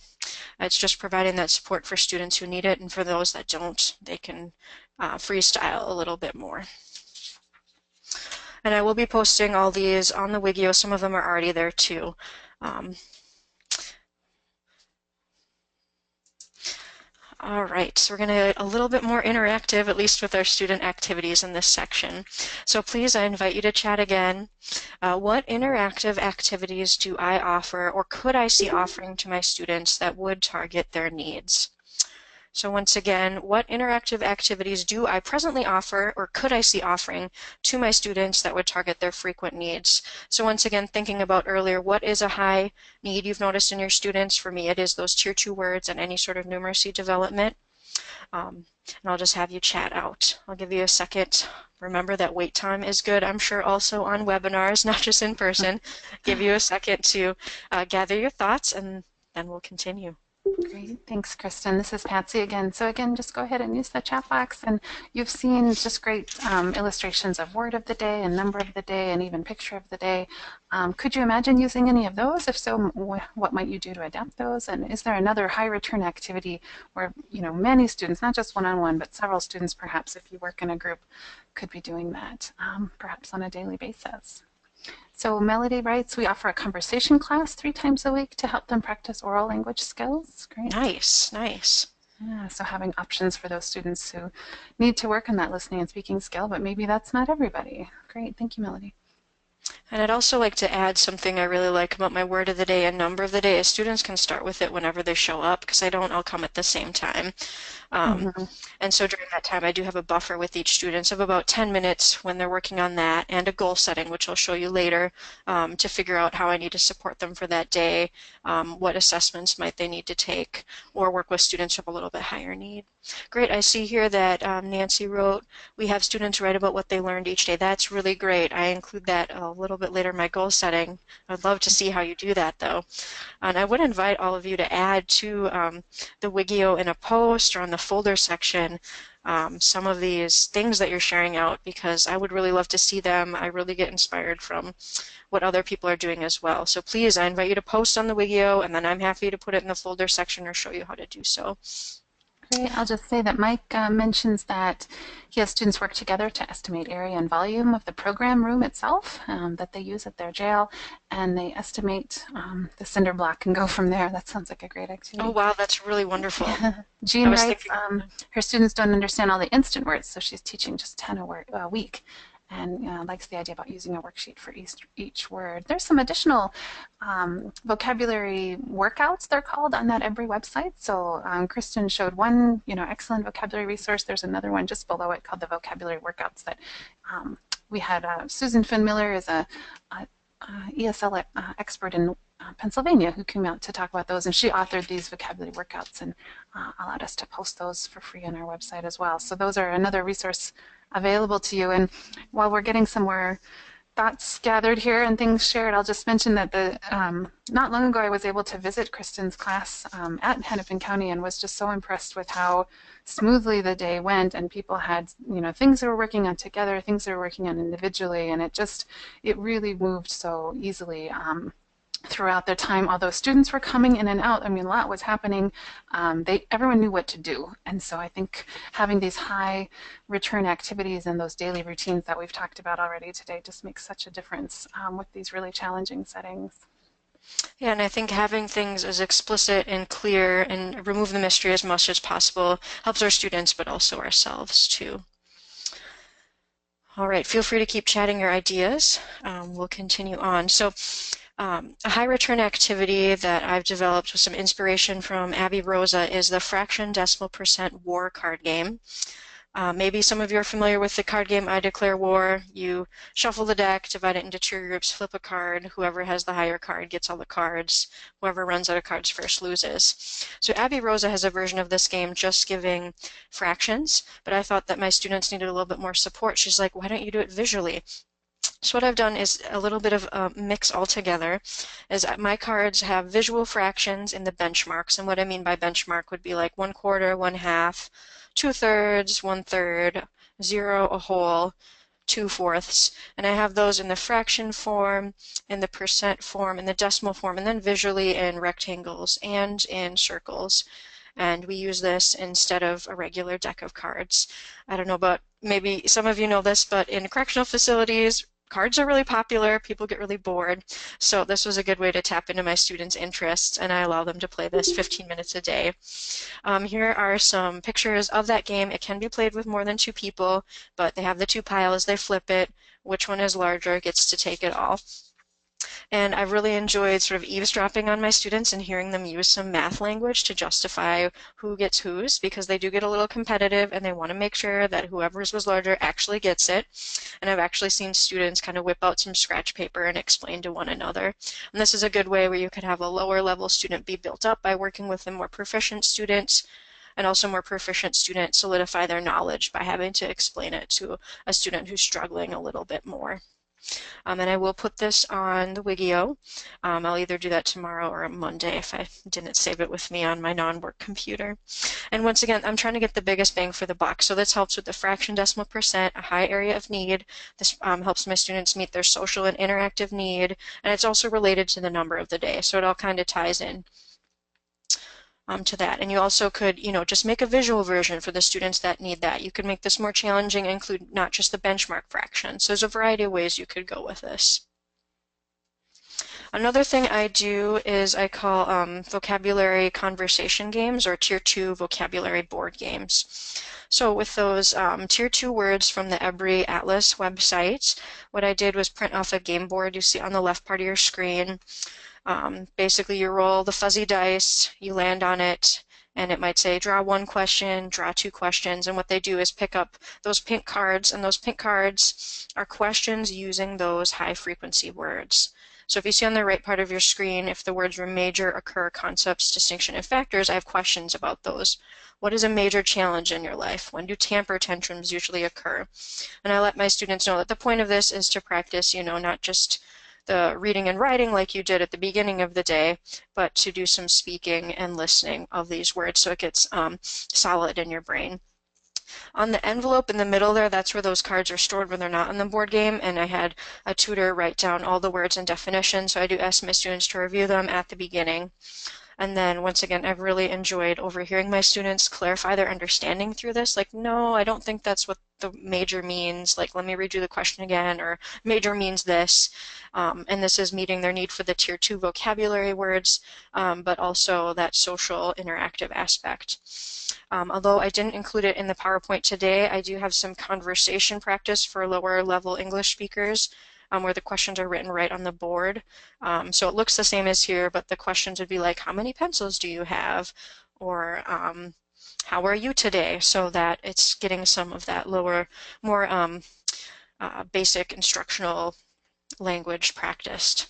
It's just providing that support for students who need it, and for those that don't, they can freestyle a little bit more. And I will be posting all these on the Wiggio. Some of them are already there too. All right, so we're going to get a little bit more interactive, at least with our student activities in this section. So please, I invite you to chat again. What interactive activities do I offer, or could I see offering to my students that would target their needs? So once again, what interactive activities do I presently offer, or could I see offering to my students that would target their frequent needs? So once again, thinking about earlier, what is a high need you've noticed in your students? For me, it is those tier 2 words and any sort of numeracy development. And I'll just have you chat out. I'll give you a second. Remember that wait time is good, I'm sure, also on webinars, not just in person. Give you a second to gather your thoughts, and then we'll continue. Great. Thanks, Kristen. This is Patsy again. So again, just go ahead and use the chat box. And you've seen just great illustrations of word of the day and number of the day and even picture of the day. Could you imagine using any of those? If so, what might you do to adapt those? And is there another high return activity where, many students, not just one-on-one, but several students, perhaps if you work in a group, could be doing that, perhaps on a daily basis? So Melody writes, we offer a conversation class 3 times a week to help them practice oral language skills. Great. Nice, nice. Yeah, so having options for those students who need to work on that listening and speaking skill, but maybe that's not everybody. Great. Thank you, Melody. And I'd also like to add something I really like about my word of the day and number of the day is students can start with it whenever they show up because I don't all come at the same time. And so during that time, I do have a buffer with each student of about 10 minutes when they're working on that and a goal setting, which I'll show you later, to figure out how I need to support them for that day, what assessments might they need to take, or work with students who have a little bit higher need. Great. I see here that Nancy wrote, we have students write about what they learned each day. That's really great. I include that a little bit later in my goal setting. I'd love to see how you do that, though. And I would invite all of you to add to the Wiggio in a post or on the folder section some of these things that you're sharing out because I would really love to see them. I really get inspired from what other people are doing as well. So please, I invite you to post on the Wiggio, and then I'm happy to put it in the folder section or show you how to do so. Great. I'll just say that Mike mentions that he has students work together to estimate area and volume of the program room itself that they use at their jail, and they estimate the cinder block and go from there. That sounds like a great activity. Oh, wow, that's really wonderful. Jean writes, her students don't understand all the instant words, so she's teaching just 10 a week. And likes the idea about using a worksheet for each word. There's some additional vocabulary workouts, they're called, on that EBRI website. So Kristen showed one, excellent vocabulary resource. There's another one just below it called the vocabulary workouts that we had. Susan Finn-Miller is a ESL expert in Pennsylvania who came out to talk about those, and she authored these vocabulary workouts and allowed us to post those for free on our website as well. So those are another resource available to you. And while we're getting some more thoughts gathered here and things shared, I'll just mention that not long ago I was able to visit Kristin's class at Hennepin County and was just so impressed with how smoothly the day went, and people had things they were working on together, things they were working on individually, and it really moved so easily throughout their time. Although students were coming in and out, a lot was happening. Everyone knew what to do, and so I think having these high return activities and those daily routines that we've talked about already today just makes such a difference with these really challenging settings. Yeah, and I think having things as explicit and clear and remove the mystery as much as possible helps our students, but also ourselves too. All right, feel free to keep chatting your ideas. We'll continue on. So a high return activity that I've developed with some inspiration from Abby Rosa is the fraction decimal percent war card game. Maybe some of you are familiar with the card game I Declare War. You shuffle the deck, divide it into 2 groups, flip a card. Whoever has the higher card gets all the cards. Whoever runs out of cards first loses. So Abby Rosa has a version of this game just giving fractions, but I thought that my students needed a little bit more support. She's like, why don't you do it visually? So what I've done is a little bit of a mix altogether, is my cards have visual fractions in the benchmarks, and what I mean by benchmark would be like 1/4, 1/2, 2/3, 1/3, 0, a whole, 2/4, and I have those in the fraction form, in the percent form, in the decimal form, and then visually in rectangles and in circles. And we use this instead of a regular deck of cards. I don't know about, maybe some of you know this, but in correctional facilities, cards are really popular. People get really bored. So this was a good way to tap into my students' interests, and I allow them to play this 15 minutes a day. Here are some pictures of that game. It can be played with more than 2 people, but they have the 2 piles. They flip it. Which one is larger gets to take it all. And I've really enjoyed sort of eavesdropping on my students and hearing them use some math language to justify who gets whose, because they do get a little competitive and they want to make sure that whoever's was larger actually gets it. And I've actually seen students kind of whip out some scratch paper and explain to one another. And this is a good way where you could have a lower level student be built up by working with the more proficient students, and also more proficient students solidify their knowledge by having to explain it to a student who's struggling a little bit more. And I will put this on the Wiggio. I'll either do that tomorrow or Monday if I didn't save it with me on my non-work computer. And once again, I'm trying to get the biggest bang for the buck. So this helps with the fraction decimal percent, a high area of need. This helps my students meet their social and interactive need. And it's also related to the number of the day. So it all kind of ties in to that. And you also could, just make a visual version for the students that need that. You could make this more challenging and include not just the benchmark fraction. So there's a variety of ways you could go with this. Another thing I do is I call vocabulary conversation games, or Tier 2 vocabulary board games. So with those Tier 2 words from the EBRI Atlas website, what I did was print off a game board you see on the left part of your screen. Basically, you roll the fuzzy dice, you land on it, and it might say draw 1 question, draw 2 questions, and what they do is pick up those pink cards, and those pink cards are questions using those high-frequency words. So if you see on the right part of your screen, if the words were major, occur, concepts, distinction, and factors, I have questions about those. What is a major challenge in your life? When do temper tantrums usually occur? And I let my students know that the point of this is to practice, not just the reading and writing like you did at the beginning of the day, but to do some speaking and listening of these words so it gets solid in your brain. On the envelope in the middle there, that's where those cards are stored when they're not on the board game, and I had a tutor write down all the words and definitions, so I do ask my students to review them at the beginning. And then, once again, I've really enjoyed overhearing my students clarify their understanding through this. Like, no, I don't think that's what the major means. Like, let me read you the question again, or major means this. And this is meeting their need for the Tier 2 vocabulary words, but also that social interactive aspect. Although I didn't include it in the PowerPoint today, I do have some conversation practice for lower level English speakers, where the questions are written right on the board. So it looks the same as here, but the questions would be like, how many pencils do you have? Or how are you today? So that it's getting some of that lower, more basic instructional language practiced.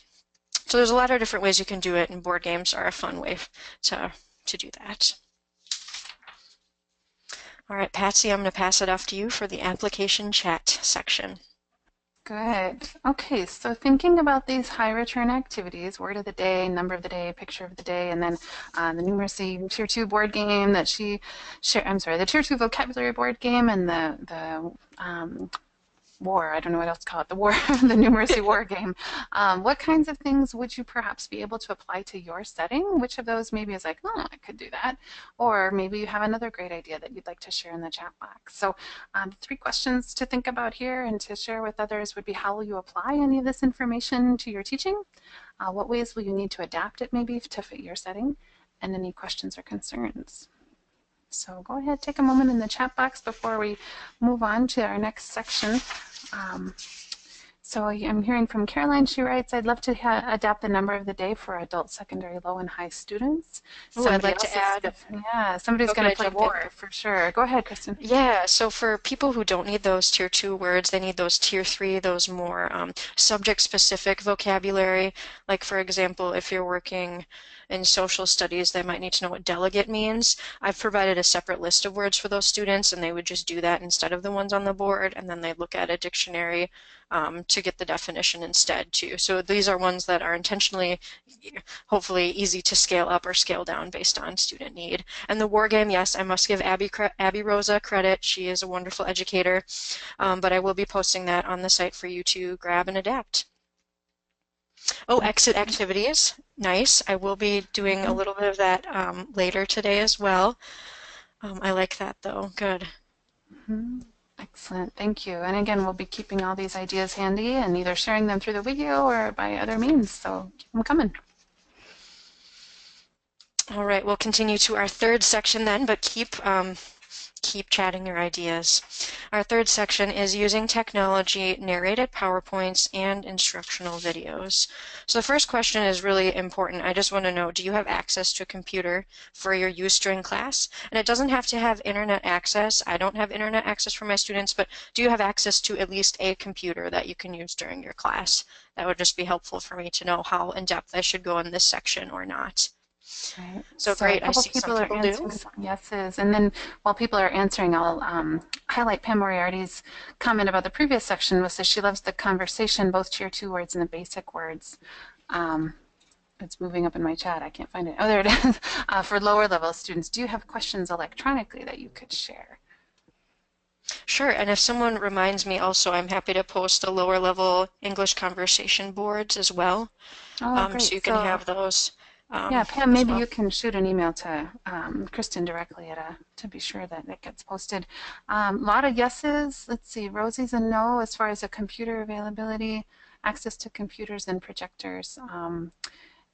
So there's a lot of different ways you can do it, and board games are a fun way to do that. All right, Patsy, I'm going to pass it off to you for the application chat section. Good. Okay, so thinking about these high return activities, word of the day, number of the day, picture of the day, and then the numeracy Tier 2 board game that she shared, the Tier 2 vocabulary board game, and the war, I don't know what else to call it, the war, the numeracy war game. What kinds of things would you perhaps be able to apply to your setting? Which of those maybe is like, oh, I could do that. Or maybe you have another great idea that you'd like to share in the chat box. So 3 questions to think about here and to share with others would be, how will you apply any of this information to your teaching? What ways will you need to adapt it maybe to fit your setting? And any questions or concerns? So go ahead, take a moment in the chat box before we move on to our next section. So I'm hearing from Caroline. She writes, I'd love to adapt the number of the day for adult, secondary, low, and high students. Ooh, I'd like to add. Yeah, somebody's going to play war for sure. Go ahead, Kristin. Yeah, so for people who don't need those Tier 2 words, they need those Tier 3, those more subject-specific vocabulary. Like, for example, if you're working in social studies, they might need to know what delegate means. I've provided a separate list of words for those students, and they would just do that instead of the ones on the board, and then they look at a dictionary to get the definition instead too. So these are ones that are intentionally, hopefully, easy to scale up or scale down based on student need. And the war game, yes, I must give Abby Rosa credit. She is a wonderful educator, but I will be posting that on the site for you to grab and adapt. Oh, exit activities. Nice. I will be doing a little bit of that later today as well. I like that though. Good. Excellent. Thank you. And again, we'll be keeping all these ideas handy and either sharing them through the Wiggio or by other means. So keep them coming. All right, we'll continue to our third section then, but keep chatting your ideas. Our third section is using technology, narrated PowerPoints, and instructional videos. So the first question is really important. I just want to know, do you have access to a computer for your use during class? And it doesn't have to have internet access. I don't have internet access for my students, but do you have access to at least a computer that you can use during your class? That would just be helpful for me to know how in-depth I should go in this section or not. Right. So great, I see some people do. Yeses, and then while people are answering, I'll highlight Pam Moriarty's comment about the previous section, was that she loves the conversation, both tier 2 words and the basic words. It's moving up in my chat. I can't find it. Oh, there it is. For lower level students, do you have questions electronically that you could share? Sure, and if someone reminds me also, I'm happy to post the lower level English conversation boards as well. Oh, great. So you can have those. Yeah, Pam, maybe well. you can shoot an email to Kristin directly to be sure that it gets posted. A lot of yeses. Let's see, Rosie's a no as far as the computer availability, access to computers and projectors.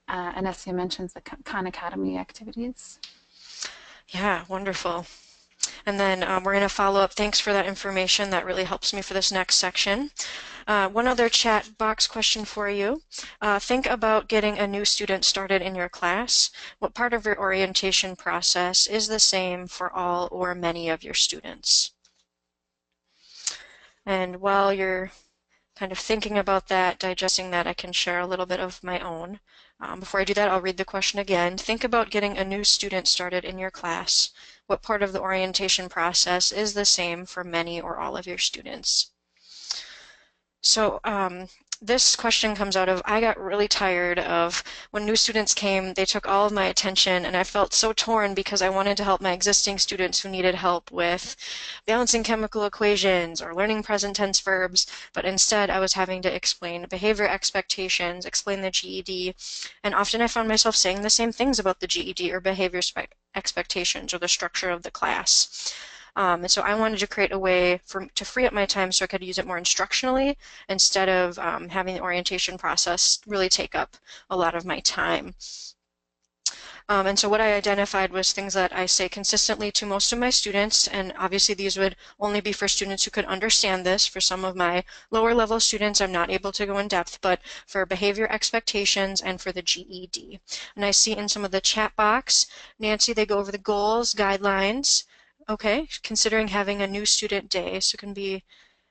And Essia mentions the Khan Academy activities. Yeah, wonderful. And then we're going to follow up. Thanks for that information. That really helps me for this next section. One other chat box question for you. Think about getting a new student started in your class. What part of your orientation process is the same for all or many of your students? And while you're kind of thinking about that, digesting that, I can share a little bit of my own. Before I do that, I'll read the question again. Think about getting a new student started in your class. What part of the orientation process is the same for many or all of your students? So this question comes out of, I got really tired of when new students came, they took all of my attention, and I felt so torn because I wanted to help my existing students who needed help with balancing chemical equations or learning present tense verbs, but instead I was having to explain behavior expectations, explain the GED, and often I found myself saying the same things about the GED or behavior expectations or the structure of the class. And so I wanted to create a way to free up my time so I could use it more instructionally instead of having the orientation process really take up a lot of my time. And so what I identified was things that I say consistently to most of my students, and obviously these would only be for students who could understand this. For some of my lower level students, I'm not able to go in depth, but for behavior expectations and for the GED. And I see in some of the chat box, Nancy, they go over the goals, guidelines. Okay, considering having a new student day, so it can be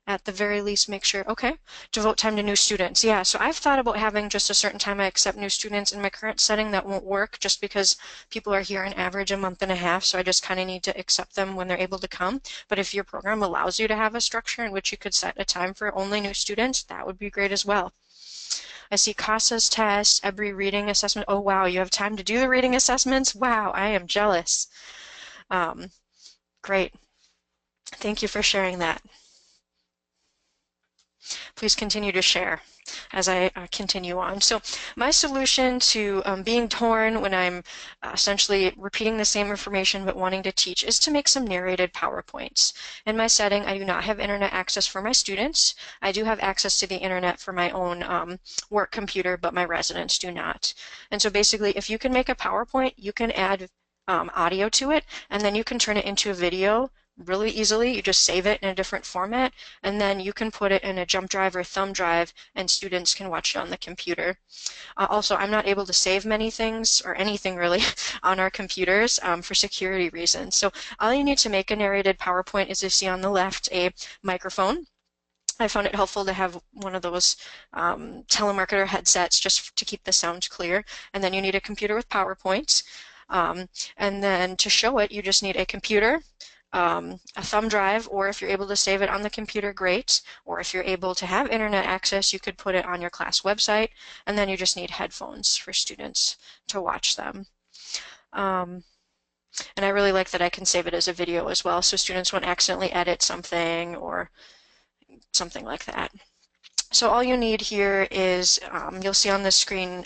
at the very least make sure, okay, devote time to new students. Yeah, so I've thought about having just a certain time I accept new students. In my current setting, that won't work just because people are here on average a month and a half, so I just kind of need to accept them when they're able to come. But if your program allows you to have a structure in which you could set a time for only new students, that would be great as well. I see CASA's test, every reading assessment. Oh, wow, you have time to do the reading assessments? Wow, I am jealous. Great. Thank you for sharing that. Please continue to share as I continue on. So my solution to being torn when I'm essentially repeating the same information but wanting to teach is to make some narrated PowerPoints. In my setting, I do not have internet access for my students. I do have access to the internet for my own work computer, but my residents do not. And so basically, if you can make a PowerPoint, you can add audio to it, and then you can turn it into a video really easily. You just save it in a different format, and then you can put it in a jump drive or thumb drive, and students can watch it on the computer. Also, I'm not able to save many things, or anything really, on our computers for security reasons. So all you need to make a narrated PowerPoint is, you see on the left, a microphone. I found it helpful to have one of those telemarketer headsets just to keep the sound clear, and then you need a computer with PowerPoint. And then to show it, you just need a computer, a thumb drive, or if you're able to save it on the computer, great. Or if you're able to have internet access, you could put it on your class website, and then you just need headphones for students to watch them. And I really like that I can save it as a video as well, so students won't accidentally edit something or something like that. So all you need here is, you'll see on the screen,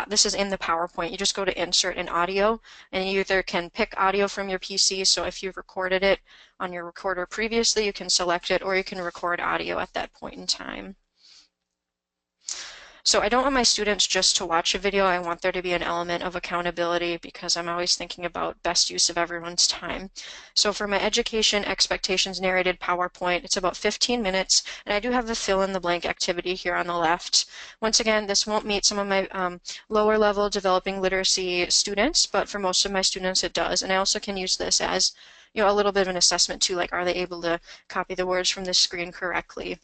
this is in the PowerPoint, you just go to Insert and Audio, and you either can pick audio from your PC, so if you've recorded it on your recorder previously, you can select it, or you can record audio at that point in time. So I don't want my students just to watch a video. I want there to be an element of accountability because I'm always thinking about best use of everyone's time. So for my education expectations narrated PowerPoint, it's about 15 minutes, and I do have a fill-in-the-blank activity here on the left. Once again, this won't meet some of my lower level developing literacy students, but for most of my students it does. And I also can use this as, a little bit of an assessment too, like are they able to copy the words from the screen correctly.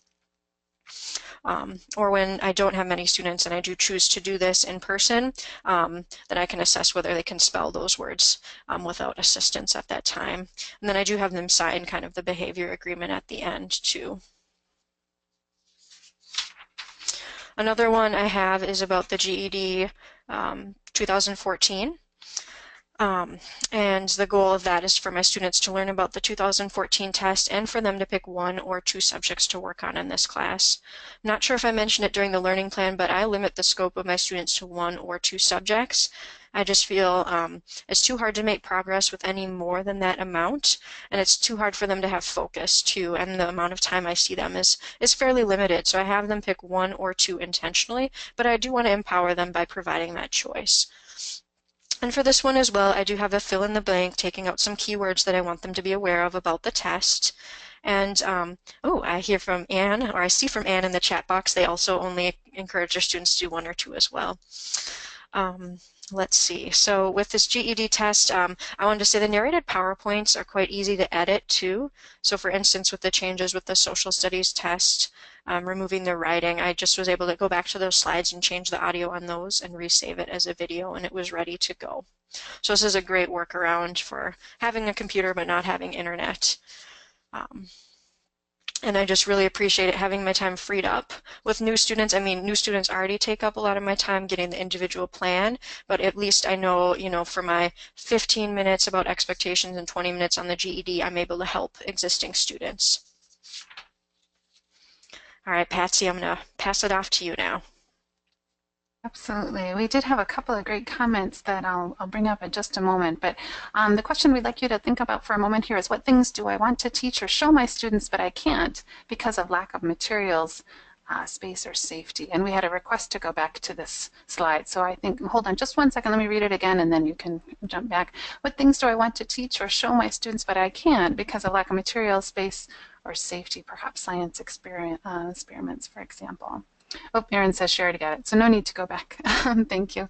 Or when I don't have many students and I do choose to do this in person, then I can assess whether they can spell those words without assistance at that time. And then I do have them sign kind of the behavior agreement at the end too. Another one I have is about the GED 2014. And the goal of that is for my students to learn about the 2014 test and for them to pick 1 or 2 subjects to work on in this class. I'm not sure if I mentioned it during the learning plan, but I limit the scope of my students to 1 or 2 subjects. I just feel it's too hard to make progress with any more than that amount, and it's too hard for them to have focus too, and the amount of time I see them is fairly limited. So I have them pick 1 or 2 intentionally, but I do want to empower them by providing that choice. And for this one as well, I do have a fill in the blank, taking out some keywords that I want them to be aware of about the test. And I hear from Anne, or I see from Anne in the chat box, they also only encourage their students to do 1 or 2 as well. Let's see. So with this GED test, I wanted to say the narrated PowerPoints are quite easy to edit too. So for instance, with the changes with the social studies test, removing the writing, I just was able to go back to those slides and change the audio on those and resave it as a video, and it was ready to go. So this is a great workaround for having a computer but not having internet. And I just really appreciate it, having my time freed up. With new students, I mean, new students already take up a lot of my time getting the individual plan, but at least I know, for my 15 minutes about expectations and 20 minutes on the GED, I'm able to help existing students. All right, Patsy, I'm going to pass it off to you now. Absolutely. We did have a couple of great comments that I'll bring up in just a moment. But the question we'd like you to think about for a moment here is, what things do I want to teach or show my students, but I can't because of lack of materials, space, or safety? And we had a request to go back to this slide. So I think, hold on just one second, let me read it again, and then you can jump back. What things do I want to teach or show my students, but I can't because of lack of materials, space, or safety? Perhaps science experiments, for example. Oh, Erin says she already got it, so no need to go back. Thank you.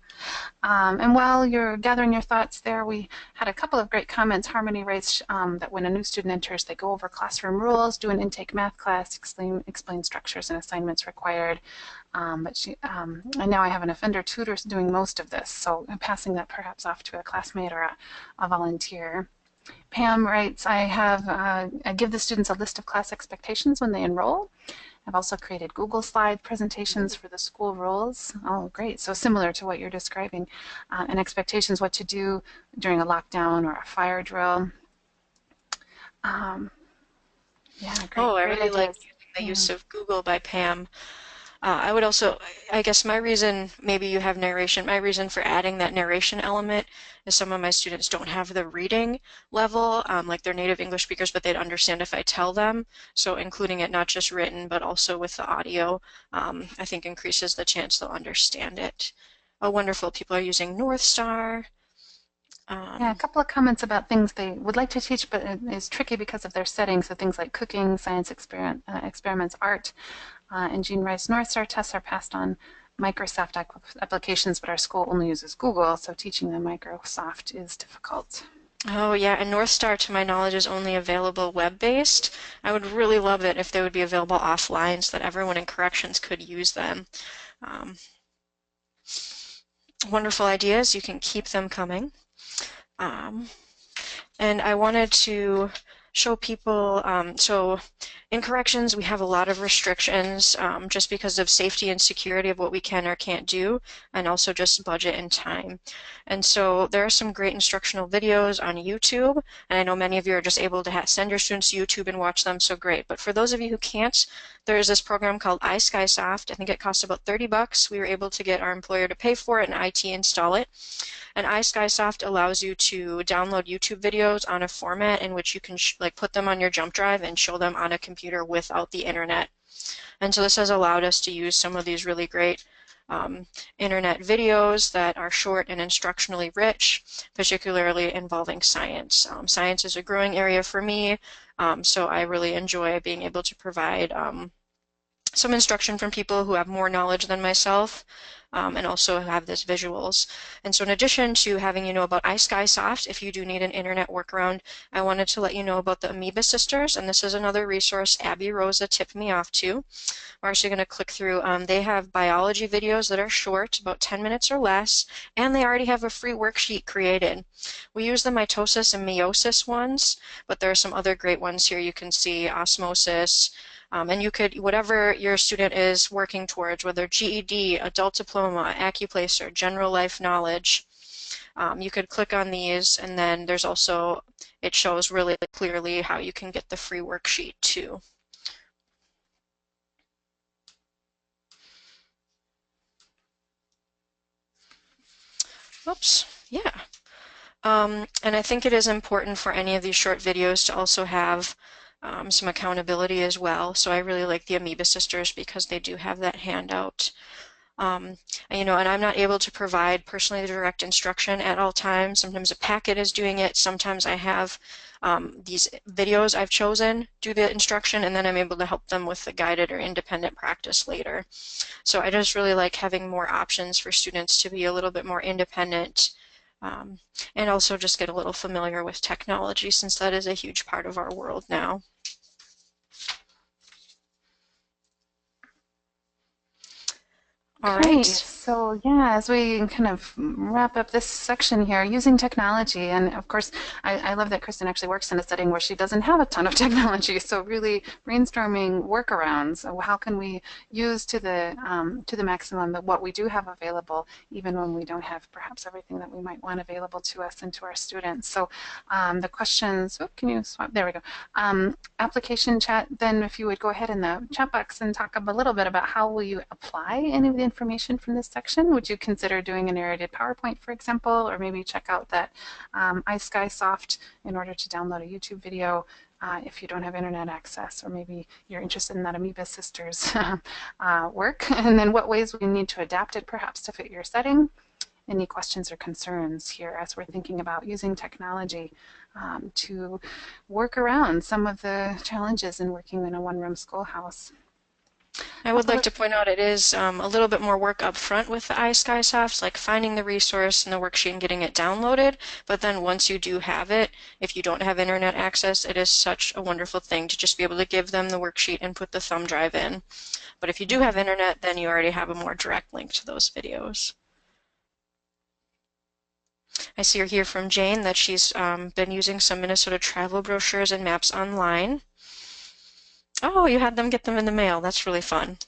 And while you're gathering your thoughts there, we had a couple of great comments. Harmony writes that when a new student enters, they go over classroom rules, do an intake math class, explain structures and assignments required. And now I have an offender tutor doing most of this, so I'm passing that perhaps off to a classmate or a volunteer. Pam writes, I give the students a list of class expectations when they enroll. I've also created Google slide presentations for the school rules. Oh, great. So similar to what you're describing. And expectations, what to do during a lockdown or a fire drill. Yeah, great. Oh, I really like ideas. the use of Google by Pam. I would also, I guess my reason, maybe you have narration, my reason for adding that narration element is some of my students don't have the reading level, like they're native English speakers, but they'd understand if I tell them. So including it not just written, but also with the audio, I think increases the chance they'll understand it. Oh, wonderful. People are using North Star. Yeah, a couple of comments about things they would like to teach, but it is tricky because of their setting. So things like cooking, science experiments, art, and Jean Rice North Star tests are passed on Microsoft applications, but our school only uses Google, so teaching them Microsoft is difficult. Oh yeah, and North Star, to my knowledge, is only available web-based. I would really love it if they would be available offline so that everyone in corrections could use them. Wonderful ideas. You can keep them coming. And I wanted to show people, so in corrections we have a lot of restrictions just because of safety and security of what we can or can't do, and also just budget and time. And so there are some great instructional videos on YouTube, and I know many of you are just able to send your students to YouTube and watch them, so great. But for those of you who can't, there is this program called iSkySoft. I think it costs about 30 bucks. We were able to get our employer to pay for it and IT install it. And iSkySoft allows you to download YouTube videos on a format in which you can put them on your jump drive and show them on a computer without the internet. And so this has allowed us to use some of these really great internet videos that are short and instructionally rich, particularly involving science. Science is a growing area for me, so I really enjoy being able to provide some instruction from people who have more knowledge than myself. and also have this visuals. And so in addition to having you know about iSkySoft, if you do need an internet workaround, I wanted to let you know about the Amoeba Sisters, and this is another resource Abby Rosa tipped me off to. We're actually going to click through. They have biology videos that are short, about 10 minutes or less, and they already have a free worksheet created. We use the mitosis and meiosis ones, but there are some other great ones here. You can see osmosis, and you could, whatever your student is working towards, whether GED, adult diploma, acuplacer, general life knowledge, you could click on these, and then there's also, it shows really clearly how you can get the free worksheet too. Oops, yeah. And I think it is important for any of these short videos to also have some accountability as well. So I really like the Amoeba Sisters because they do have that handout. And, you know, and I'm not able to provide personally the direct instruction at all times. Sometimes a packet is doing it. Sometimes I have these videos I've chosen do the instruction, and then I'm able to help them with the guided or independent practice later. So I just really like having more options for students to be a little bit more independent, and also just get a little familiar with technology, since that is a huge part of our world now. All Great. right. So yeah, as we kind of wrap up this section here, using technology, and of course, I love that Kristin actually works in a setting where she doesn't have a ton of technology. So really brainstorming workarounds. So how can we use to the maximum what we do have available, even when we don't have perhaps everything that we might want available to us and to our students. So the questions. Oh, can you swap? There we go. Application chat. Then, if you would go ahead in the chat box and talk a little bit about how will you apply any of the information from this section. Would you consider doing a narrated PowerPoint, for example, or maybe check out that iSkySoft in order to download a YouTube video if you don't have internet access, or maybe you're interested in that Amoeba Sisters work, and then what ways we need to adapt it perhaps to fit your setting. Any questions or concerns here as we're thinking about using technology to work around some of the challenges in working in a one-room schoolhouse? I would like to point out it is a little bit more work up front with the iSkySofts, like finding the resource and the worksheet and getting it downloaded. But then once you do have it, if you don't have internet access, it is such a wonderful thing to just be able to give them the worksheet and put the thumb drive in. But if you do have internet, then you already have a more direct link to those videos. I see here from Jane that she's been using some Minnesota travel brochures and maps online. Oh, you had them get them in the mail. That's really fun.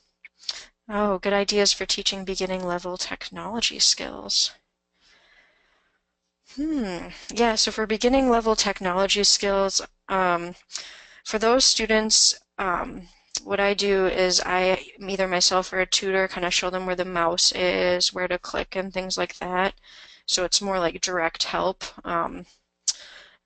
Oh, good ideas for teaching beginning level technology skills. Yeah, so for beginning level technology skills, for those students, what I do is I either myself or a tutor kind of show them where the mouse is, where to click, and things like that. So it's more like direct help.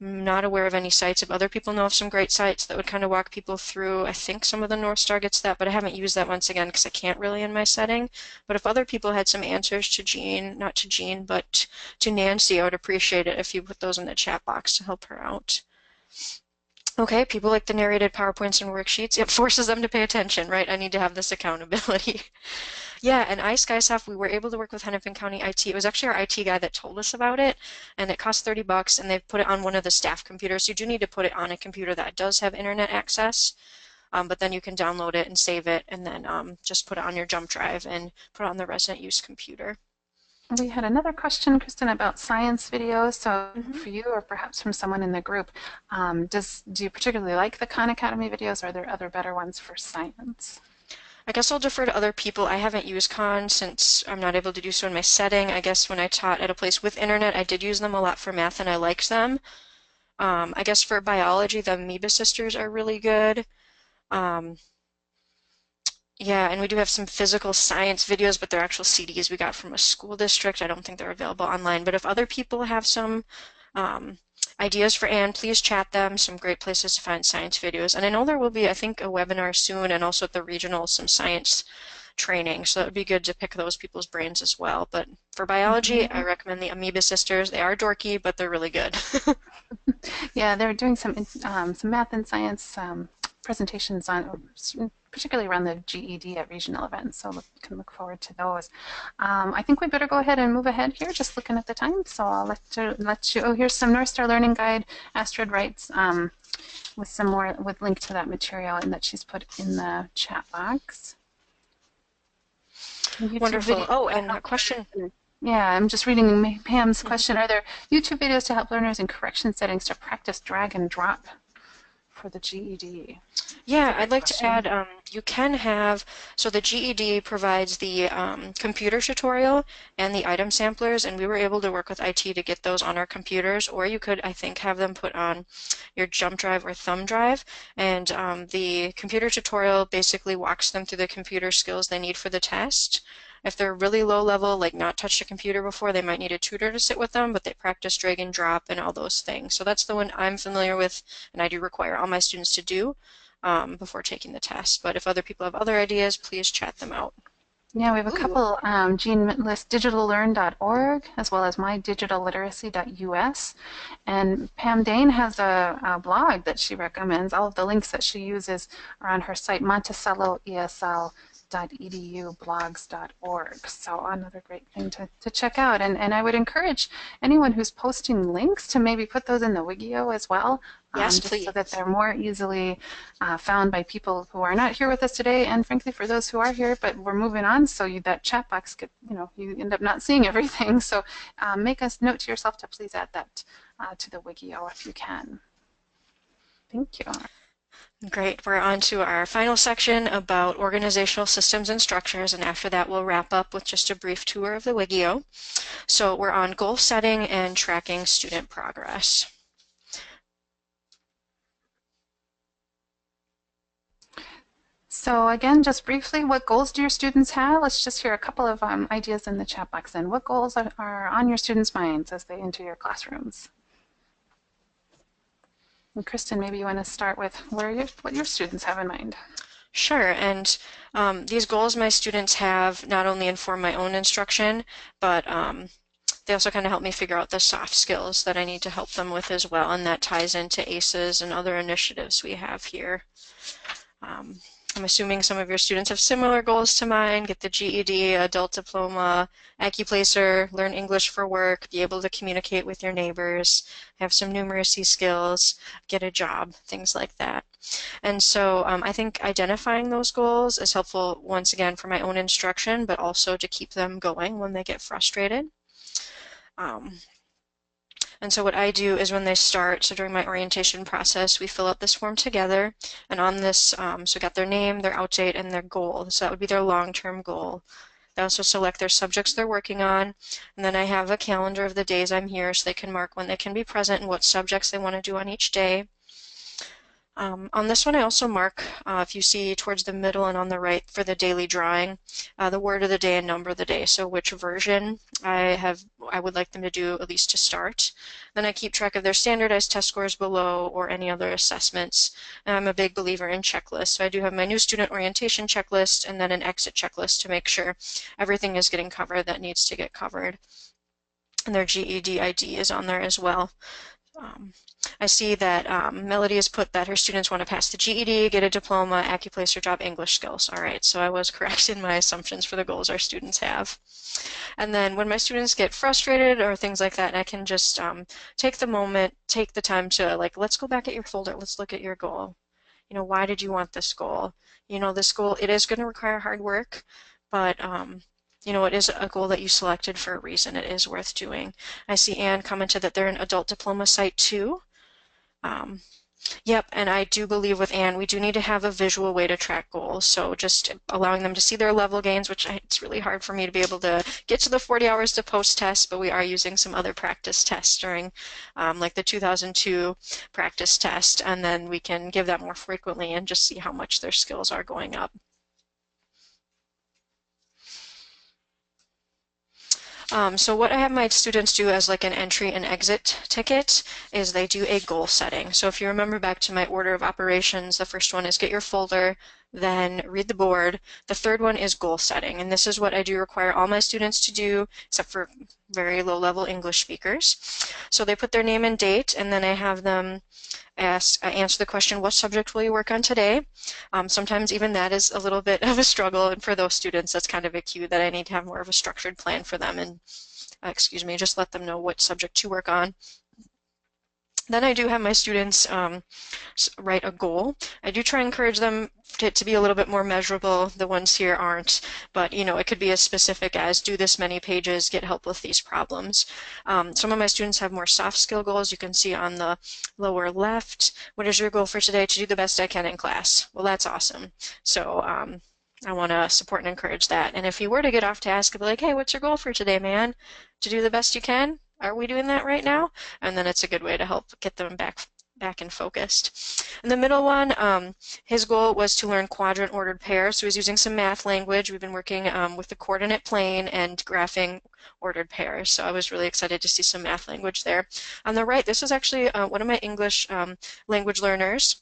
I'm not aware of any sites. If other people know of some great sites that would kind of walk people through, I think some of the North Star gets that, but I haven't used that once again because I can't really in my setting. But if other people had some answers to Jean, not to Jean, but to Nancy, I would appreciate it if you put those in the chat box to help her out. Okay, people like the narrated PowerPoints and worksheets. It forces them to pay attention, right? I need to have this accountability. Yeah, and iSkySoft, we were able to work with Hennepin County IT. It was actually our IT guy that told us about it, and it cost $30, and they've put it on one of the staff computers. You do need to put it on a computer that does have internet access, but then you can download it and save it, and then just put it on your jump drive and put it on the resident use computer. We had another question, Kristin, about science videos. So for you, or perhaps from someone in the group, do you particularly like the Khan Academy videos, or are there other better ones for science? I guess I'll defer to other people. I haven't used Khan since I'm not able to do so in my setting. I guess when I taught at a place with internet, I did use them a lot for math and I liked them. I guess for biology, the Amoeba Sisters are really good. Yeah, and we do have some physical science videos, but they're actual CDs we got from a school district. I don't think they're available online. But if other people have some ideas for Anne, please chat them. Some great places to find science videos. And I know there will be, I think, a webinar soon, and also at the regional, some science training. So that would be good to pick those people's brains as well. But for biology, I recommend the Amoeba Sisters. They are dorky, but they're really good. Yeah, they're doing some math and science presentations on, particularly around the GED at regional events. So you can look forward to those. I think we better go ahead and move ahead here, just looking at the time. So I'll let you, oh, here's some North Star Learning Guide, Astrid writes, with some more, with link to that material and that she's put in the chat box. Wonderful. Oh, and a question. Yeah, I'm just reading Pam's question. Are there YouTube videos to help learners in correction settings to practice drag and drop for the GED? Yeah, I'd like to add, you can have, so the GED provides the computer tutorial and the item samplers, and we were able to work with IT to get those on our computers, or you could, I think, have them put on your jump drive or thumb drive, and the computer tutorial basically walks them through the computer skills they need for the test. If they're really low level, like not touched a computer before, they might need a tutor to sit with them, but they practice drag and drop and all those things. So that's the one I'm familiar with, and I do require all my students to do before taking the test. But if other people have other ideas, please chat them out. Yeah, we have a couple, Jean lists digitallearn.org as well as mydigitalliteracy.us. And Pam Dane has a blog that she recommends. All of the links that she uses are on her site, monticelloesl.edu blogs.org. So another great thing to check out. And I would encourage anyone who's posting links to maybe put those in the Wiggio as well. Yes, just please. so that they're more easily found by people who are not here with us today, and frankly for those who are here, but we're moving on, so that chat box you end up not seeing everything. So make a note to yourself to please add that to the Wiggio if you can. Thank you. Great. We're on to our final section about organizational systems and structures, and after that we'll wrap up with just a brief tour of the Wiggio. So we're on goal setting and tracking student progress. So again, just briefly, what goals do your students have? Let's just hear a couple of ideas in the chat box. And what goals are on your students' minds as they enter your classrooms? And Kristin, maybe you want to start with what your students have in mind. Sure, and these goals my students have not only inform my own instruction, but they also kind of help me figure out the soft skills that I need to help them with as well, and that ties into ACEs and other initiatives we have here. I'm assuming some of your students have similar goals to mine: get the GED, adult diploma, AccuPlacer, learn English for work, be able to communicate with your neighbors, have some numeracy skills, get a job, things like that. And so I think identifying those goals is helpful, once again, for my own instruction, but also to keep them going when they get frustrated. And so what I do is when they start, so during my orientation process, we fill out this form together, and on this, so we got their name, their out date, and their goal. So that would be their long-term goal. They also select their subjects they're working on, and then I have a calendar of the days I'm here so they can mark when they can be present and what subjects they want to do on each day. On this one I also mark, if you see towards the middle and on the right for the daily drawing, the word of the day and number of the day, so which version I would like them to do at least to start. Then I keep track of their standardized test scores below or any other assessments. And I'm a big believer in checklists, so I do have my new student orientation checklist and then an exit checklist to make sure everything is getting covered that needs to get covered. And their GED ID is on there as well. I see that Melody has put that her students want to pass the GED, get a diploma, AccuPlacer job, English skills. All right, so I was correct in my assumptions for the goals our students have. And then when my students get frustrated or things like that, I can just take the time to, like, let's go back at your folder, let's look at your goal. You know, why did you want this goal? You know, this goal, it is going to require hard work, but you know, it is a goal that you selected for a reason. It is worth doing. I see Anne commented that they're an adult diploma site too. Yep, and I do believe with Anne, we do need to have a visual way to track goals. So just allowing them to see their level gains, which it's really hard for me to be able to get to the 40 hours to post test, but we are using some other practice tests during like the 2002 practice test, and then we can give that more frequently and just see how much their skills are going up. So what I have my students do as like an entry and exit ticket is they do a goal setting. So if you remember back to my order of operations, the first one is get your folder, then read the board. The third one is goal setting, and this is what I do require all my students to do, except for very low-level English speakers. So they put their name and date, and then I have them answer the question, what subject will you work on today? Sometimes even that is a little bit of a struggle, and for those students, that's kind of a cue that I need to have more of a structured plan for them, and just let them know what subject to work on. Then I do have my students write a goal. I do try and encourage them to be a little bit more measurable. The ones here aren't, but it could be as specific as do this many pages, get help with these problems. Some of my students have more soft skill goals. You can see on the lower left, what is your goal for today? To do the best I can in class. Well, that's awesome. So I want to support and encourage that. And if you were to get off task, I'd be like, hey, what's your goal for today, man? To do the best you can? Are we doing that right now? And then it's a good way to help get them back and focused. And the middle one, his goal was to learn quadrant ordered pairs. So he's using some math language. We've been working with the coordinate plane and graphing ordered pairs. So I was really excited to see some math language there. On the right, this is actually one of my English language learners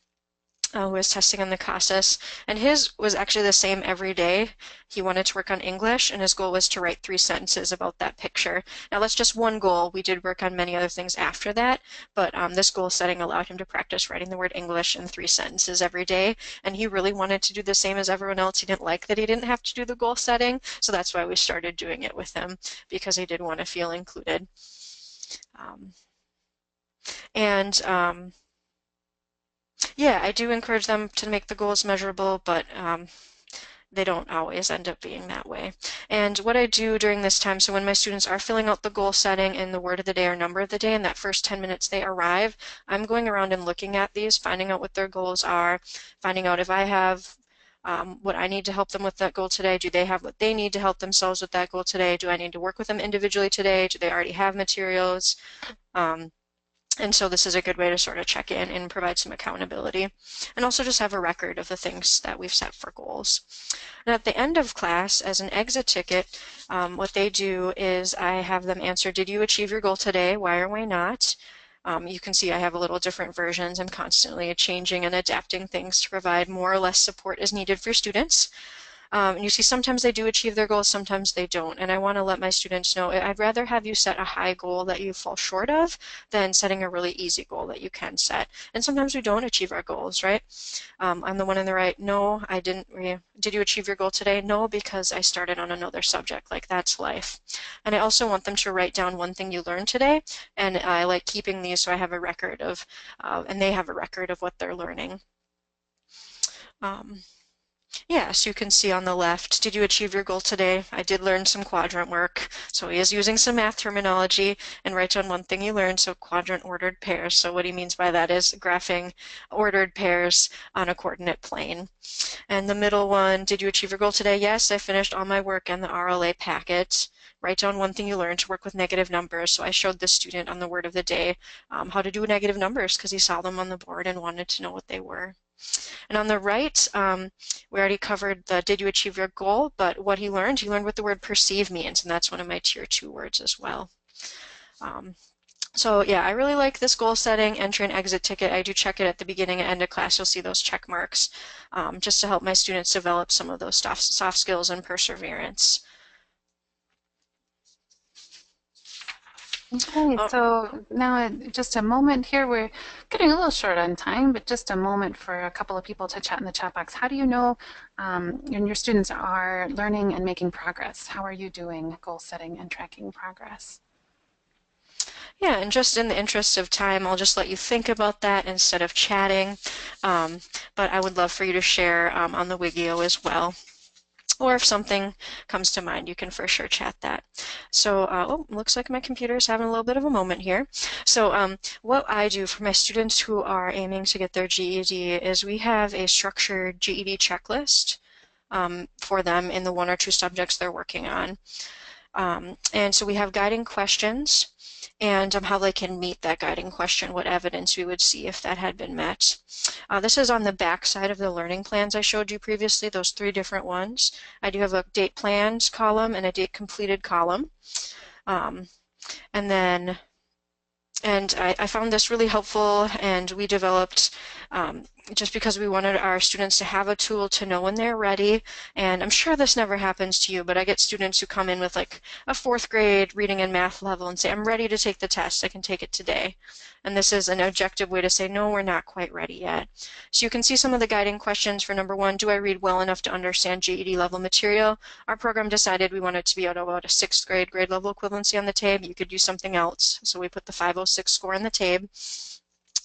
who was testing on the CASAS, and his was actually the same every day. He wanted to work on English, and his goal was to write 3 sentences about that picture. Now that's just one goal. We did work on many other things after that, but this goal setting allowed him to practice writing the word English in 3 sentences every day, and he really wanted to do the same as everyone else. He didn't like that he didn't have to do the goal setting, so that's why we started doing it with him, because he did want to feel included. Yeah, I do encourage them to make the goals measurable, but they don't always end up being that way. And what I do during this time, so when my students are filling out the goal setting and the word of the day or number of the day, in that first 10 minutes they arrive, I'm going around and looking at these, finding out what their goals are, finding out if I have what I need to help them with that goal today. Do they have what they need to help themselves with that goal today? Do I need to work with them individually today? Do they already have materials? And so this is a good way to sort of check in and provide some accountability, and also just have a record of the things that we've set for goals. And at the end of class, as an exit ticket, what they do is I have them answer, did you achieve your goal today? Why or why not? You can see I have a little different versions. I'm constantly changing and adapting things to provide more or less support as needed for students. And you see sometimes they do achieve their goals, sometimes they don't. And I want to let my students know I'd rather have you set a high goal that you fall short of than setting a really easy goal that you can set. And sometimes we don't achieve our goals, right? I'm the one on the right. No, I didn't. Did you achieve your goal today? No, because I started on another subject. Like, that's life. And I also want them to write down one thing you learned today. And I like keeping these so I have a record of, and they have a record of what they're learning. Yeah, so you can see on the left, did you achieve your goal today? I did learn some quadrant work. So he is using some math terminology, and write down one thing you learned, so quadrant ordered pairs. So what he means by that is graphing ordered pairs on a coordinate plane. And the middle one, did you achieve your goal today? Yes, I finished all my work in the RLA packet. Write down one thing you learned to work with negative numbers. So I showed the student on the word of the day how to do negative numbers because he saw them on the board and wanted to know what they were. And on the right, we already covered the did you achieve your goal, but what he learned what the word perceive means, and that's one of my tier 2 words as well. So yeah, I really like this goal setting, entry and exit ticket. I do check it at the beginning and end of class. You'll see those check marks just to help my students develop some of those soft skills and perseverance. Okay, so now just a moment here. We're getting a little short on time, but just a moment for a couple of people to chat in the chat box. How do you know your students are learning and making progress? How are you doing goal setting and tracking progress? Yeah, and just in the interest of time, I'll just let you think about that instead of chatting. But I would love for you to share on the Wiggio as well. Or if something comes to mind, you can for sure chat that. So, looks like my computer is having a little bit of a moment here. So what I do for my students who are aiming to get their GED is we have a structured GED checklist for them in the 1 or 2 subjects they're working on. And so we have guiding questions and how they can meet that guiding question, what evidence we would see if that had been met. This is on the back side of the learning plans I showed you previously, those 3 different ones. I do have a date planned column and a date completed column. And I found this really helpful, and we developed just because we wanted our students to have a tool to know when they're ready. And I'm sure this never happens to you, but I get students who come in with like a 4th grade reading and math level and say, I'm ready to take the test, I can take it today. And this is an objective way to say, no, we're not quite ready yet. So you can see some of the guiding questions for number 1, do I read well enough to understand GED level material? Our program decided we wanted to be at about a 6th grade level equivalency on the TABE. You could use something else. So we put the 506 score on the TABE.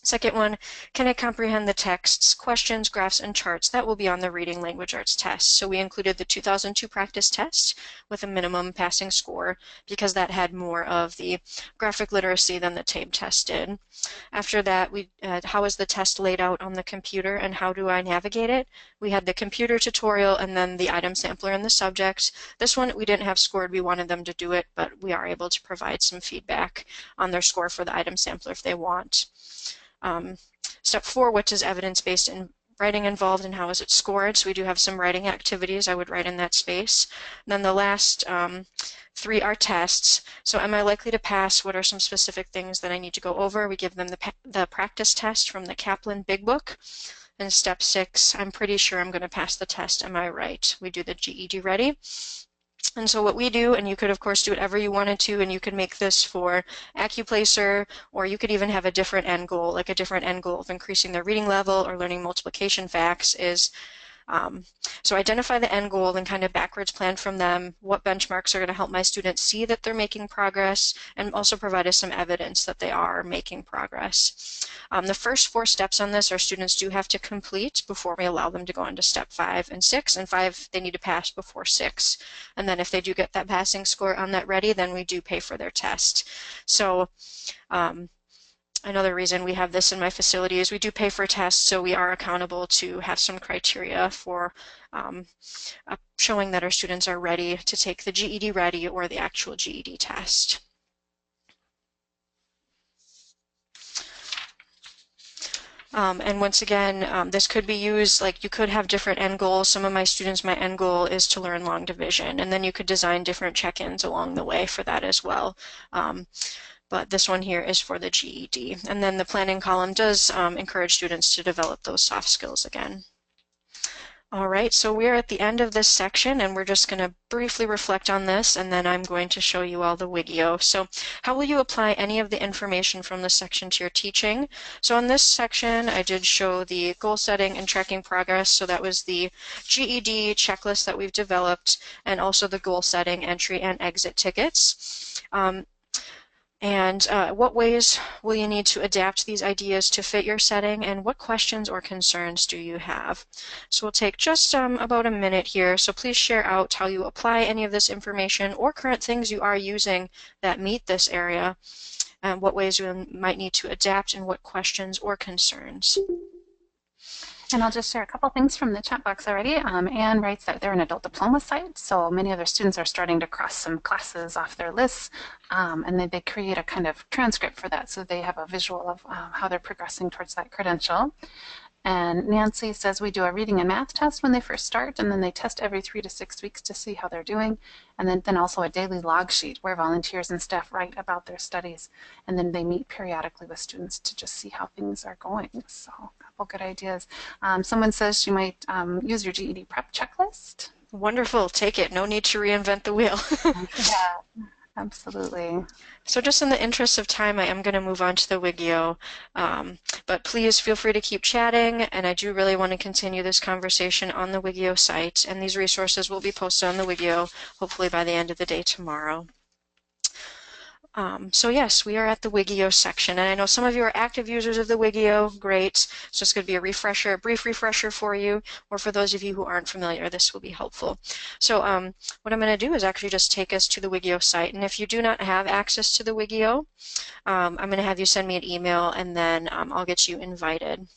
Second one, can I comprehend the texts, questions, graphs, and charts? That will be on the Reading Language Arts test. So we included the 2002 practice test with a minimum passing score because that had more of the graphic literacy than the TABE test did. After that, how is the test laid out on the computer and how do I navigate it? We had the computer tutorial and then the item sampler and the subject. This one we didn't have scored. We wanted them to do it, but we are able to provide some feedback on their score for the item sampler if they want. Step 4, which is evidence-based in writing involved and how is it scored. So we do have some writing activities I would write in that space. And then the last 3 are tests. So am I likely to pass? What are some specific things that I need to go over? We give them the practice test from the Kaplan Big Book. And step 6, I'm pretty sure I'm going to pass the test. Am I right? We do the GED Ready. And so what we do, and you could of course do whatever you wanted to, and you could make this for AccuPlacer, or you could even have a different end goal, like a different end goal of increasing their reading level or learning multiplication facts is, so identify the end goal and kind of backwards plan from them. What benchmarks are going to help my students see that they're making progress, and also provide us some evidence that they are making progress. The first 4 steps on this our students do have to complete before we allow them to go on to step 5 and 6. And 5, they need to pass before 6. And then if they do get that passing score on that ready, then we do pay for their test. So another reason we have this in my facility is we do pay for tests, so we are accountable to have some criteria for showing that our students are ready to take the GED Ready or the actual GED test. And once again, this could be used, like you could have different end goals. Some of my students, my end goal is to learn long division, and then you could design different check-ins along the way for that as well. But this one here is for the GED. And then the planning column does encourage students to develop those soft skills again. All right, so we're at the end of this section, and we're just going to briefly reflect on this, and then I'm going to show you all the Wiggio. So how will you apply any of the information from this section to your teaching? So in this section, I did show the goal setting and tracking progress. So that was the GED checklist that we've developed, and also the goal setting, entry, and exit tickets. What ways will you need to adapt these ideas to fit your setting, and what questions or concerns do you have? So we'll take just about a minute here, so please share out how you apply any of this information or current things you are using that meet this area, and what ways you might need to adapt, and what questions or concerns. And I'll just share a couple things from the chat box already. Anne writes that they're an adult diploma site, so many of their students are starting to cross some classes off their lists, and then they create a kind of transcript for that so they have a visual of how they're progressing towards that credential. And Nancy says we do a reading and math test when they first start, and then they test every 3 to 6 weeks to see how they're doing. And then also a daily log sheet where volunteers and staff write about their studies. And then they meet periodically with students to just see how things are going. So a couple good ideas. Someone says she might use your GED prep checklist. Wonderful, take it. No need to reinvent the wheel. Yeah. Absolutely. So just in the interest of time, I am going to move on to the Wiggio, but please feel free to keep chatting, and I do really want to continue this conversation on the Wiggio site, and these resources will be posted on the Wiggio hopefully by the end of the day tomorrow. So yes, we are at the Wiggio section, and I know some of you are active users of the Wiggio. Great. So it's going to be a brief refresher for you, or for those of you who aren't familiar, this will be helpful. So what I'm going to do is actually just take us to the Wiggio site, and if you do not have access to the Wiggio, I'm going to have you send me an email, and then I'll get you invited.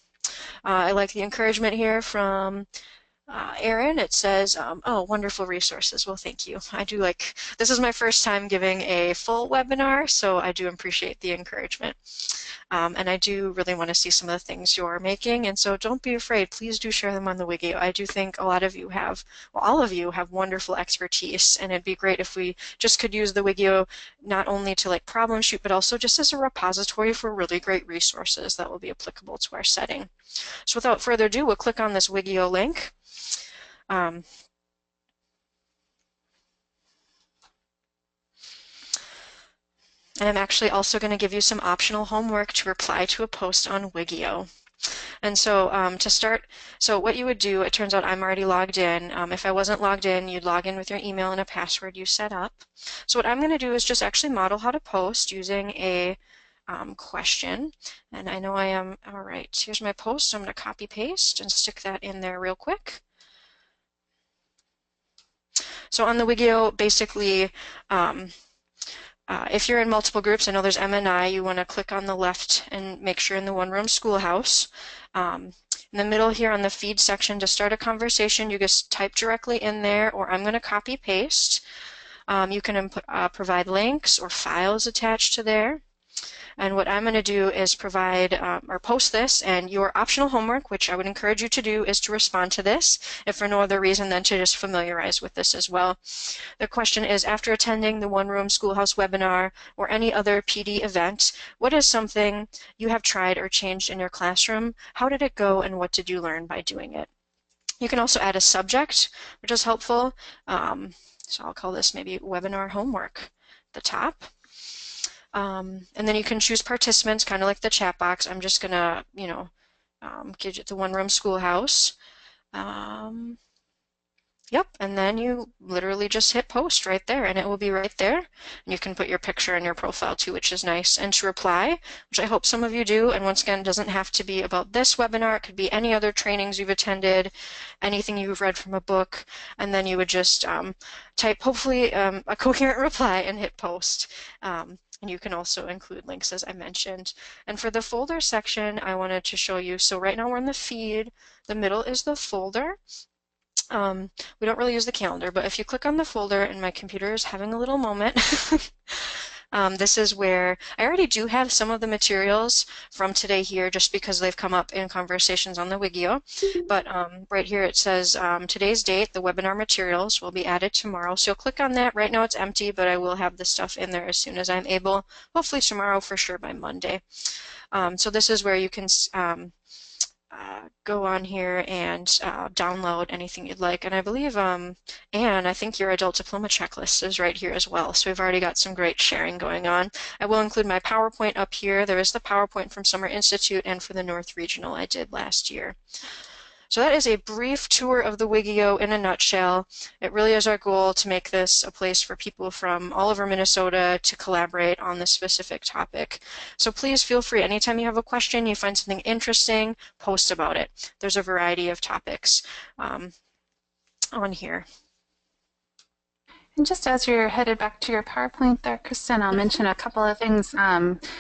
I like the encouragement here from Erin. It says, oh, wonderful resources. Well, thank you. I do this is my first time giving a full webinar, so I do appreciate the encouragement. And I do really want to see some of the things you're making, and so don't be afraid. Please do share them on the Wiggio. I do think a lot of you have, well, all of you have wonderful expertise, and it'd be great if we just could use the Wiggio not only to like problem shoot, but also just as a repository for really great resources that will be applicable to our setting. So without further ado, we'll click on this Wiggio link. And I'm actually also going to give you some optional homework to reply to a post on Wiggio. And so to start, so what you would do, it turns out I'm already logged in. If I wasn't logged in, you'd log in with your email and a password you set up. So what I'm going to do is just actually model how to post using a question. And I know I am, all right, here's my post. So I'm going to copy paste and stick that in there real quick. So on the Wiggio, basically, if you're in multiple groups, I know there's M and I, you want to click on the left and make sure in the one-room schoolhouse. In the middle here on the feed section, to start a conversation, you just type directly in there, or I'm going to copy paste. You can provide links or files attached to there. And what I'm going to do is provide or post this, and your optional homework, which I would encourage you to do, is to respond to this, if for no other reason than to just familiarize with this as well. The question is, after attending the One Room Schoolhouse webinar or any other PD event, what is something you have tried or changed in your classroom? How did it go, and what did you learn by doing it? You can also add a subject, which is helpful. So I'll call this maybe webinar homework at the top. And then you can choose participants, kind of like the chat box. I'm just going to, give it the One Room Schoolhouse. Yep, and then you literally just hit post right there, and it will be right there. And you can put your picture in your profile too, which is nice. And to reply, which I hope some of you do, and once again, it doesn't have to be about this webinar. It could be any other trainings you've attended, anything you've read from a book, and then you would just type, hopefully, a coherent reply and hit post. And you can also include links, as I mentioned. And for the folder section, I wanted to show you, so right now we're in the feed. The middle is the folder. We don't really use the calendar, but if you click on the folder, and my computer is having a little moment, this is where I already do have some of the materials from today here, just because they've come up in conversations on the Wiggio. But right here it says today's date, the webinar materials will be added tomorrow. So you'll click on that. Right now it's empty, but I will have the stuff in there as soon as I'm able, hopefully tomorrow, for sure by Monday. So this is where you can go on here and download anything you'd like. And I believe, Anne, I think your adult diploma checklist is right here as well. So we've already got some great sharing going on. I will include my PowerPoint up here. There is the PowerPoint from Summer Institute and for the North Regional I did last year. So that is a brief tour of the Wiggio in a nutshell. It really is our goal to make this a place for people from all over Minnesota to collaborate on this specific topic. So please feel free, anytime you have a question, you find something interesting, post about it. There's a variety of topics on here. And just as you're headed back to your PowerPoint there, Kristin, I'll mention a couple of things.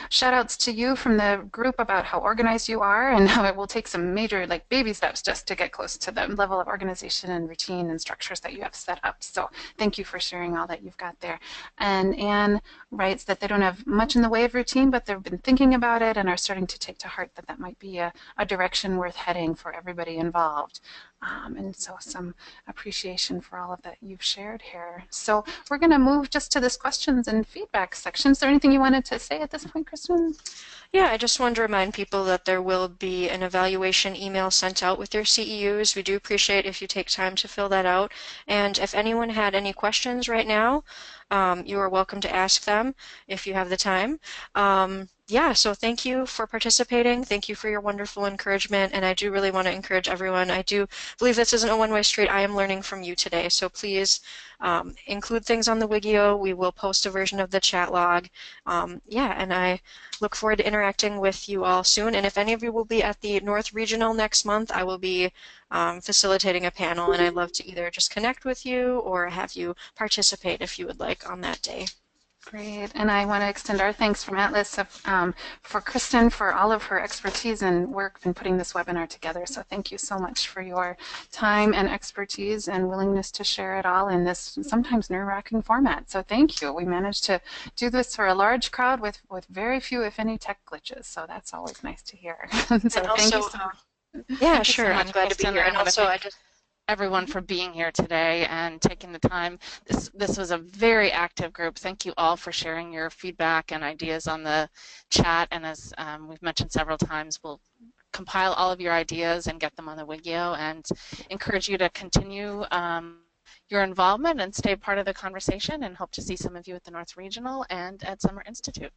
Shout outs to you from the group about how organized you are and how it will take some major, like, baby steps just to get close to the level of organization and routine and structures that you have set up. So thank you for sharing all that you've got there. And Anne writes that they don't have much in the way of routine, but they've been thinking about it and are starting to take to heart that that might be a direction worth heading for everybody involved. And so some appreciation for all of that you've shared here. So we're going to move just to this questions and feedback section. Is there anything you wanted to say at this point, Kristin? Yeah, I just wanted to remind people that there will be an evaluation email sent out with your CEUs. We do appreciate if you take time to fill that out. And if anyone had any questions right now, you are welcome to ask them if you have the time. Yeah, so thank you for participating. Thank you for your wonderful encouragement. And I do really want to encourage everyone. I do believe this isn't a one-way street. I am learning from you today. So please include things on the Wiggio. We will post a version of the chat log. Yeah, and I look forward to interacting with you all soon. And if any of you will be at the North Regional next month, I will be facilitating a panel. And I'd love to either just connect with you or have you participate if you would like on that day. Great, and I want to extend our thanks from Atlas for Kristin for all of her expertise and work in putting this webinar together. So thank you so much for your time and expertise and willingness to share it all in this sometimes nerve-wracking format. So thank you. We managed to do this for a large crowd with very few, if any, tech glitches. So that's always nice to hear. So And thank also, you so much. yeah, Thank you sure. so I'm much, glad to be Kristin. here. I And want to also, I thank just everyone for being here today and taking the time. This was a very active group. Thank you all for sharing your feedback and ideas on the chat. And as we've mentioned several times, we'll compile all of your ideas and get them on the Wiggio and encourage you to continue your involvement and stay part of the conversation, and hope to see some of you at the North Regional and at Summer Institute.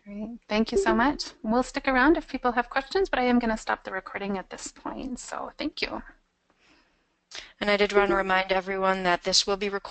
Great. Thank you so much. We'll stick around if people have questions, but I am going to stop the recording at this point. So thank you. And I did want to remind everyone that this will be recorded